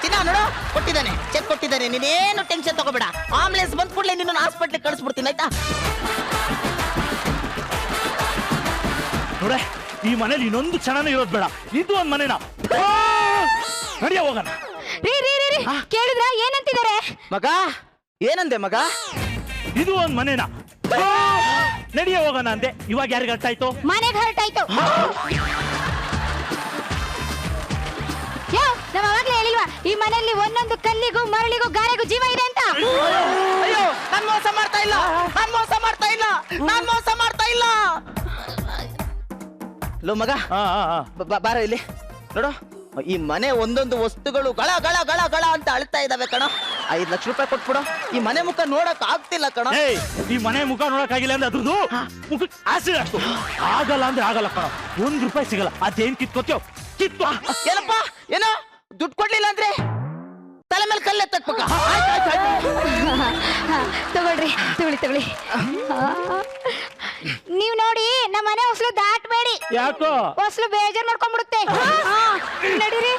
ಚಿನ್ನ ನೋಡು, ಕೊಟ್ಟಿದ್ದಾನೆ, ಚೆಕ್ ಕೊಟ್ಟಿದ್ದಾನೆ. ನೀನೇನು ಟೆನ್ಷನ್ ತಗೋಬೇಡ. ಆಂಬುಲೆನ್ಸ್ ಬಂದ್ ಕೂಡಲೇ ನಿನ್ನ ಹಾಸ್ಪಿಟ್ಲಿಗೆ ಕಳಿಸ್ಬಿಡ್ತೀನಿ, ಆಯ್ತಾ? ನೋಡೆ, ಈ ಮನೇಲಿ ಇನ್ನೊಂದು ಕ್ಷಣನೂ ಇರೋದ್ ಬೇಡ. ಇದು ಒಂದ್ ಮನೇನ. ನಡಿಯ ಹೋಗೋಣ. ಕೇಳಿದ್ರ ಏನಂತಿದ್ದಾರೆ? ಮಗ ಏನಂದೆ ಮಗ? ಇದು ಒಂದ್ ಮನೇನ. ನಡಿಯ ಹೋಗೋಣ ಅಂದೆ. ಇವಾಗ ಯಾರಿಗೆ ಅರ್ಥ ಆಯ್ತು? ಮನೆಗೆ ಹರ್ಟ್ ಆಯ್ತು. ನಮ್ಮ ಅವಾಗ್ಲೇ ಹೇಳಿಲ್ವಾ ಈ ಮನೆಯಲ್ಲಿ ಒಂದೊಂದು ಕಲ್ಲಿಗೂ ಮರಳಿಗೂ ಗಾರೆಗೂ ಜೀವ ಇದೆ ಅಂತ? ಅಯ್ಯೋ, ನಾನ್ ಮೋಸ ಮಾಡ್ತಾ ಇಲ್ಲ, ನಾನ್ ಮೋಸ ಮಾಡ್ತಾ ಇಲ್ಲ, ನಾನ್ ಮೋಸ ಮಾಡ್ತಾ ಇಲ್ಲ. ಲೋ ಮಗ, ಬಾರ ಇಲ್ಲಿ ನೋಡು. ಈ ಮನೆ ಒಂದೊಂದು ವಸ್ತುಗಳು ಗಳ ಗಳ ಗಳ ಗಳ ಅಂತ ಅಳ್ತಾ ಇದಾವೆ ಕಣ. 5 ಲಕ್ಷ ರೂಪಾಯಿ ಕೊಟ್ಬಿಡು. ಈ ಮನೆ ಮುಖ ನೋಡಕ್ ಆಗ್ತಿಲ್ಲ ಕಣ. ಈ ಮನೆ ಮುಖ ನೋಡಕ್ ಆಗಿಲ್ಲ ಅಂದ್ರೆ ಅದ್ರದ್ದು ಮುಖಕ್ಕೆ ಆಸಿಡ್ ಹಾಕು. ಆಗಲ್ಲ ಅಂದ್ರೆ ಆಗಲ್ಲ ಕಣ. 1 ರೂಪಾಯಿ ಸಿಗಲ್ಲ. ಅದೇನ್ ಕಿತ್ಕೋತ್ಯೋ ಕಿತ್ಕೋ. ಏನಪ್ಪ ಏನೋ ದುಡ್ಡು ಕೊಡ್ಲಿಲ್ಲ ಅಂದ್ರೆ ತಲೆ ಮೇಲೆ ಕಲ್ಲೆ ತಕ್ಬೇಕ? ತಗೊಳ್ರಿ, ತಗೊಳ್ಳಿ. ನೀವ್ ನೋಡಿ ನಮ್ಮ ಮನೆ ಹೊಸಲು ದಾಟ್ಬೇಡಿ. ಯಾಕೋ? ಹೊಸಲು ಬೇಜಾರ್ ಮಾಡ್ಕೊಂಡ್ಬಿಡುತ್ತೆ. ನಡೀರಿ.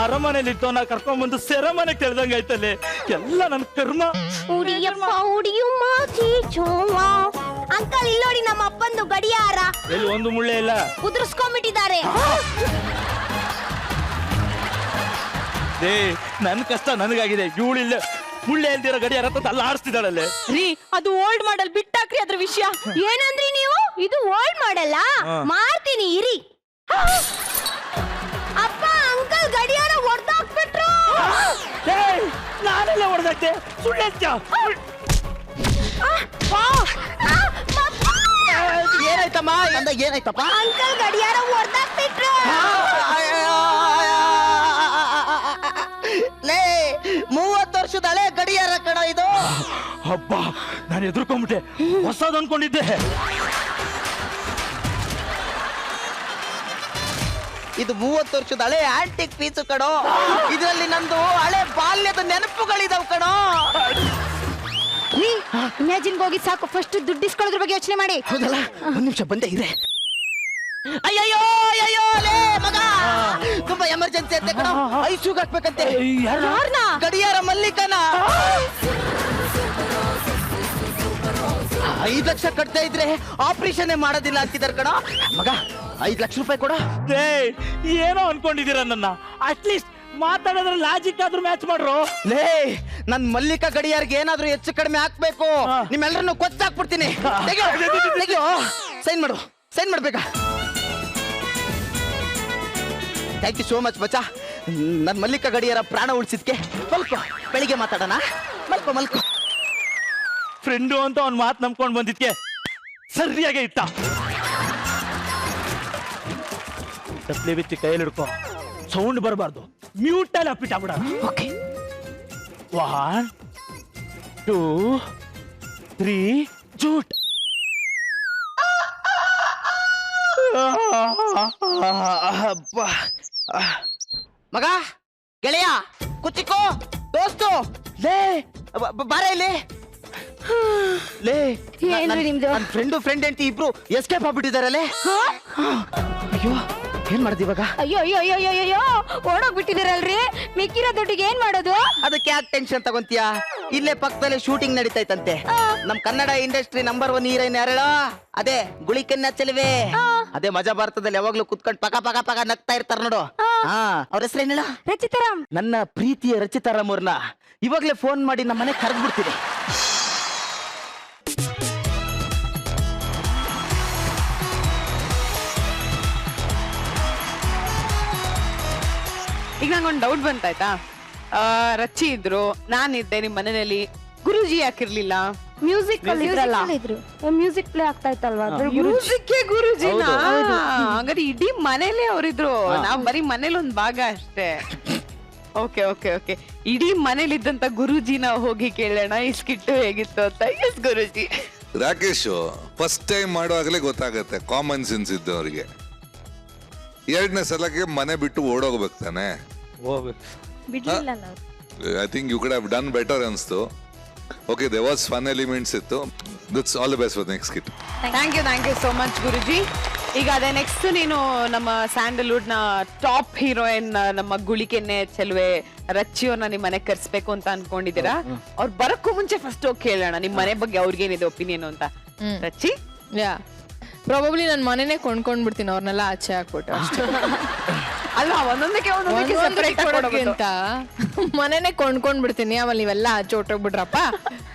ಅರಮನೆಯಲ್ಲಿ ಇಟ್ಟವನ್ನ ಕರ್ಕೊಂಡ್ಬಂದು ಸೆರೆಮನೆ ಕೆಳ್ದಂಗ ಐತಲ್ಲಿ. ಎಲ್ಲ ನನ್ ಕರ್ಮ. ಅಂಕಲ್, ಇಲ್ಲಿ ನೋಡಿ ನಮ್ಮ ಅಪ್ಪಂದು ಗಡಿಯಾರ. ಎಲ್ಲಿ ಒಂದು ಮುಳ್ಳೆ ಇಲ್ಲ, ಉದುರಿಸ್ಕೊಂಡ್ಬಿಟ್ಟಿದ್ದಾರೆ. ನನ್ ಕಷ್ಟ ನನಗಾಗಿದೆ. ಇವಳಿಲ್ಲ ಮುಳ್ಳೆ ಇಲ್ದಿರೋ ಗಡಿಯಾರ ಅಂತ ಅಲ್ಲ ಆಡಿಸ್ತಿದ್ದಾಳಲ್ಲೇ. ಅದು ಓಲ್ಡ್ ಮಾಡೆಲ್, ಬಿಟ್ಟಾಕ್ರಿ ಅದ್ರ ವಿಷಯ. ಏನಂದ್ರಿ ನೀವು? ಇದು ಓಲ್ಡ್ ಮಾಡೆಲ್ಲ? ಮಾಡ್ತೀನಿ ಇರಿ. ಅಪ್ಪ, ಅಂಕಲ್ ಗಡಿಯಾರ ಹೊಡೆದಾಕ್ಬಿಟ್ರು. ನಾನೆಲ್ಲ ಹೊಡೆದಾಕ್ತೆ? ಸುಳ್ಳೆ. ಏನಾಯ್ತಮ್ಮ? ಏನಾಯ್ತಪ್ಪ? ಅಂಕಲ್ ಗಡಿಯಾರ ಹೊಡೆದಾಕ್ಬಿಟ್ರು. 30 ವರ್ಷದ ಹಳೆ ಗಡಿಯಾರ ಕಣ ಇದು. ಹಬ್ಬ, ನಾನು ಎದುರ್ಕೊಂಡ್ಬಿಟ್ಟೆ. ಹೊಸದ್ ಅನ್ಕೊಂಡಿದ್ದೆ. ಇದು 30 ವರ್ಷದ ಹಳೆ ಆಂಟಿಕ್ ಪೀಸು ಕಣೋ. ಇದರಲ್ಲಿ ನಂದು ಹಳೆ ಬಾಲ್ಯದ ನೆನಪುಗಳಿದಾವ್ ಕಣೋ. ಇಮ್ಯಾಜಿನ್ ಹೋಗಿ ಸಾಕು, ಫಸ್ಟ್ ದುಡ್ಡು ಇಸ್ಕೊಳ್ಳೋದ್ರ ಬಗ್ಗೆ ಯೋಚನೆ ಮಾಡಿ. ಹೌದಲ್ಲ? 1 ನಿಮಿಷ ಬಂದೇ ಇದೆ. ಅಯ್ಯಯ್ಯೋ ಅಯ್ಯಯ್ಯೋ, ಲೇ ಮಗ, ತುಂಬಾ ಎಮರ್ಜೆನ್ಸಿ ಅಂತೆ ಕಣೋ. ಐಸಿಯುಗೆ ಹಾಕ್ಬೇಕಂತೆ. ಯಾರ್ನ? ಗಡಿಯಾರ ಮಲ್ಲಿಕನ. 5 ಲಕ್ಷ ಕಟ್ತಾ ಇದ್ರೆ ಆಪರೇಷನ್ ಮಾಡೋದಿಲ್ಲ ಅಂತಿದಾರೆ ಕಣ. ಮಗ 5 ಲಕ್ಷ ರೂಪಾಯಿ ಕೊಡ. ಏನೋ ಅನ್ಕೊಂಡಿದ್ದೀರ ನನ್ನ. ಅಟ್ಲೀಸ್ಟ್ ಮಾತಾಡೋದ್ರ ಲಾಜಿಕ್ ಆದ್ರೂ ಮ್ಯಾಚ್ ಮಾಡ್ರು. ಲೇ, ನನ್ ಮಲ್ಲಿಕಾ ಗಡಿಯಾರ್ಗೆ ಏನಾದ್ರೂ ಹೆಚ್ಚು ಕಡಿಮೆ ಹಾಕ್ಬೇಕು ನಿಮ್ಮೆಲ್ಲರನ್ನು ಕೊಚ್ಚಾಕ್ಬಿಡ್ತೀನಿ. ಸೈನ್ ಮಾಡು, ಸೈನ್ ಮಾಡ್ಬೇಕಾ? ಥ್ಯಾಂಕ್ ಯು ಸೋ ಮಚ್ ಬಚ್ಚಾ. ನನ್ ಮಲ್ಲಿಕಾ ಗಡಿಯಾರ ಪ್ರಾಣ ಉಳಿಸಿದ್ಕೆ. ಮಲ್ಕೋ, ಬೆಳಿಗ್ಗೆ ಮಾತಾಡೋಣ. ಮಲ್ಕೋ ಮಲ್ಕೋ. ಫ್ರೆಂಡು ಅಂತ ಅವ್ನ ಮಾತು ನಂಬ್ಕೊಂಡು ಬಂದಿದ್ಕೆ ಸರಿಯಾಗೆ ಇತ್ತ. ತಪ್ಲೆ ಬಿಚ್ಚಿ ಕೈಯಲ್ಲಿ ಹಿಡ್ಕೊ, ಸೌಂಡ್ ಬರಬಾರ್ದು, ಮ್ಯೂಟಲ್ಲಿ ಅಪ್ಪಿಟ್ ಆಗ್ಬಿಡ. Okay, 1 2 3 jute. ಮಗ, ಗೆಳೆಯ, ಕುಚ್ಚಿಕೋ, ದೋಸ್ತು, ಲೇ ಬಾರ ಇಲ್ಲಿ. ಲೇ, ಏನ್ರಿ ನಿಮ್ದು? ನನ್ನ ಫ್ರೆಂಡ್ ಹೆಂಡತಿ ಇಬ್ರು ಎಸ್ಕೇಪ್ ಆಗ್ಬಿಟ್ಟಿದಾರಲ್ಲೇ. ಅಯ್ಯೋ, ಏನ್ ಮಾಡ್ದಿ ಇವಾಗ? ಅಯ್ಯೋ ಅಯ್ಯೋ ಅಯ್ಯೋ ಅಯ್ಯೋ ಅಯ್ಯೋ, ಓಡೋಗ್ಬಿಟ್ಟಿದಾರಲ್ರಿ. ಮಿಕ್ಕಿರೋ ದುಡ್ಡಿಗೆ ಏನ್ ಮಾಡೋದು? ಅದಕ್ಕೆ ಯಾಕೆ ಟೆನ್ಷನ್ ತಗೊಂತೀಯಾ? ಇಲ್ಲೇ ಪಕ್ಕದಲ್ಲಿ ಶೂಟಿಂಗ್ ನಡೀತೈತಂತೆ. ನಮ್ ಕನ್ನಡ ಇಂಡಸ್ಟ್ರಿ #1 ಹೀರೋಯಿನ್ ಯಾರೇಳ? ಅದೇ ಗುಳಿಕನ್ನ ಚೆಲುವೆ. ಅದೇ ಮಜಾ ಭಾರತದಲ್ಲಿ ಯಾವಾಗ್ಲೂ ಕುತ್ಕೊಂಡು ಪಕ ಪಕ ಪಕ ನಗ್ತಾ ಇರ್ತಾರ ನೋಡು. ಅವ್ರ ಹೆಸರೇನಿಲ್ಲ? ರಚಿತಾರಾಮ್. ನನ್ನ ಪ್ರೀತಿಯ ರಚಿತಾರಾಮ್ ಅವ್ರನ್ನ ಇವಾಗ್ಲೇ ಫೋನ್ ಮಾಡಿ ನಮ್ಮ ಮನೆ ಕರೆದ್ಬಿಡ್ತೀನಿ. ಈಗ ನಂಗೊಂದು ಡೌಟ್ ಬಂತಾಯ್ತಾ? ರಚ್ಚಿ ಇದ್ರು, ನಾನಿದ್ದೆ ನಿಮ್ ಮನೆಯಲ್ಲಿ, ಗುರುಜಿ ಯಾಕಿರ್ಲಿಲ್ಲ? ಮ್ಯೂಸಿಕ್ ಇದ್ರು, ಮ್ಯೂಸಿಕ್ ಪ್ಲೇ ಆಗ್ತಾ ಇತ್ತಲ್ವಾ? ಮ್ಯೂಸಿಕ್ ಗುರುಜಿನ? ಹಂಗಾರೆ ಇಡೀ ಮನೇಲಿ ಅವ್ರಿದ್ರು, ನಾವ್ ಬರೀ ಮನೇಲಿ ಒಂದ್ ಭಾಗ ಅಷ್ಟೇ. ಓಕೆ ಓಕೆ ಓಕೆ, ಇಡೀ ಮನೇಲಿದ್ದಂತ ಗುರುಜಿನ ಹೋಗಿ ಕೇಳೋಣ ಈ ಸ್ಕಿಟ್ಟು ಹೇಗಿತ್ತು ಅಂತ. ಎಸ್ ಗುರುಜಿ. ರಾಕೇಶ್ ಫಸ್ಟ್ ಟೈಮ್ ಮಾಡುವಾಗಲೇ ಗೊತ್ತಾಗತ್ತೆ ಕಾಮನ್ ಸೆನ್ಸ್ ಇದ್ದವರಿಗೆ. 2ನೇ ಸಲಕ್ಕೆ ಮನೆ ಬಿಟ್ಟು ಓಡೋಗ್ಬೇಕು ತಾನೆ. ಬಿಡ್ಲಿಲ್ಲ. I think you could have done better ಅನ್ಸ್ತು. Okay, they was fun elements ಇತ್ತು. That's all the best for next skit. Thank you so much Guruji. ಈಗ ಅದೇ ನೆಕ್ಸ್ಟ್ ನೀನು ನಮ್ಮ ಸ್ಯಾಂಡಲ್ವುಡ್ ನ ಟಾಪ್ ಹೀರೋಯಿನ್ ನಮ್ಮ ಗುಳಿಕೆನ್ನೆ ಚೆಲುವೆ ರಚ್ಚಿಯವ್ರನ್ನ ನಿಮ್ ಮನೆಗೆ ಕರ್ಸ್ಬೇಕು ಅಂತ ಅನ್ಕೊಂಡಿದ್ದೀರಾ. ಅವ್ರು ಬರಕ್ಕೂ ಮುಂಚೆ ಫಸ್ಟ್ ಹೋಗಿ ಕೇಳೋಣ ನಿಮ್ ಮನೆ ಬಗ್ಗೆ ಅವ್ರಿಗೇನಿದೆ ಒಪಿನಿಯನ್ ಅಂತ. ರಚ್ಚಿ? ಯಾ, ಪ್ರಾಬಬ್ಲಿ ನಾನು ಮನೆನೇ ಕೊಂಡ್ಕೊಂಡ್ಬಿಡ್ತೀನಿ ಅವ್ರನ್ನೆಲ್ಲ ಆಚೆ ಹಾಕ್ಬಿಟ್ಟು. ಅಲ್ಲ, ಒಂದೊಂದಕ್ಕೆ separate ಆಗಿ ಕೊಡೋಕೆ ಅಂತ ಮನೆನೇ ಕೊಂಡ್ಕೊಂಡ್ಬಿಡ್ತೀನಿ. ಆಮೇಲೆ ನೀವೆಲ್ಲ ಆಚೆ ಹೊಟ್ಟೋಗ್ಬಿಟ್ರಪ್ಪ,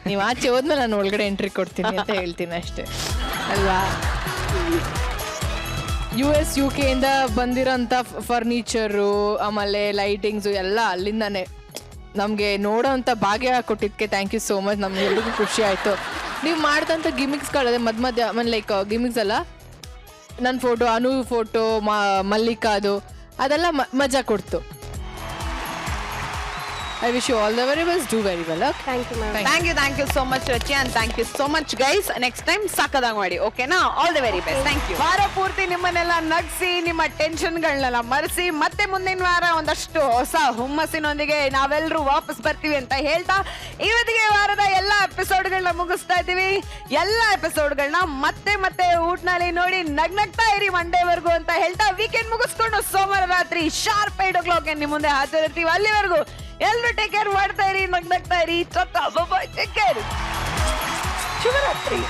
ನೀವು ಆಚೆ ಹೋದ್ಮೇಲೆ ನಾನು ಒಳಗಡೆ ಎಂಟ್ರಿ ಕೊಡ್ತೀನಿ ಅಂತ ಹೇಳ್ತೀನಿ ಅಷ್ಟೇ ಅಲ್ವಾ. US UK ಇಂದ ಬಂದಿರೋಂಥ ಫರ್ನಿಚರು, ಆಮೇಲೆ ಲೈಟಿಂಗ್ಸು ಎಲ್ಲ ಅಲ್ಲಿಂದಾನೆ ನಮಗೆ ನೋಡೋಂಥ ಭಾಗ್ಯ ಕೊಟ್ಟಿದ್ದಕ್ಕೆ ಥ್ಯಾಂಕ್ ಯು ಸೋ ಮಚ್. ನಮ್ಗೆ ಎಲ್ರಿಗೂ ಖುಷಿ ಆಯಿತು. ನೀವು ಮಾಡ್ದಂಥ ಗಿಮಿಕ್ಸ್ಗಳಿದೆ ಮಧ್ಯ ಆಮೇಲೆ ಲೈಕ್ ಗಿಮಿಕ್ಸ್ ಅಲ್ಲ, ನನ್ನ ಫೋಟೋ, ಅನು ಫೋಟೋ, ಮಲ್ಲಿಕಾದು ಅದೆಲ್ಲ ಮಜಾ ಕೊಡ್ತು. I wish you all the very best. Do very well. Okay? Thank you, ma'am. Thank you so much, Rachi, and thank you so much, guys. Next time, sakadaga ಮಾಡಿ, ಓಕೆನಾ? All the very best. Thank you. ವಾರ ಪೂರ್ತಿ ನಿಮ್ಮನ್ನೆಲ್ಲ ನಗಿಸಿ, ನಿಮ್ಮ ಟೆನ್ಷನ್ಗಳನ್ನೆಲ್ಲ ಮರೆಸಿ, ಮತ್ತೆ ಮುಂದಿನ ವಾರ ಒಂದಷ್ಟು ಹೊಸ ಹುಮ್ಮಸ್ಸಿನೊಂದಿಗೆ ನಾವೆಲ್ಲರೂ ವಾಪಸ್ ಬರ್ತೀವಿ ಅಂತ ಹೇಳ್ತಾ, ಇವತ್ತಿಗೆ ವಾರದ ಎಲ್ಲ ಎಪಿಸೋಡ್ಗಳನ್ನ ಮುಗಿಸ್ತಾ ಇದ್ದೀವಿ. ಎಲ್ಲ ಎಪಿಸೋಡ್ಗಳನ್ನ ಮತ್ತೆ ಊಟ್ನಲ್ಲಿ ನೋಡಿ ನಗ್ನಗ್ತಾ ಇರಿ ಮಂಡೇವರೆಗೂ ಅಂತ ಹೇಳ್ತಾ, ವೀಕೆಂಡ್ ಮುಗಿಸ್ಕೊಂಡು ಸೋಮವಾರ ರಾತ್ರಿ ಶಾರ್ಪ್ 8 o'clock ನಿಮ್ಮ ಮುಂದೆ ಹಾಜರಿರ್ತೀವಿ. ಅಲ್ಲಿವರೆಗೂ ಎಲ್ಲರೂ ಟೇಕ್ ಕೇರ್ ಮಾಡ್ತಾ ಇರಿ, ನಗ್ನಗ್ತಾ ಇರಿ. Take care. ಶುಭರಾತ್ರಿ.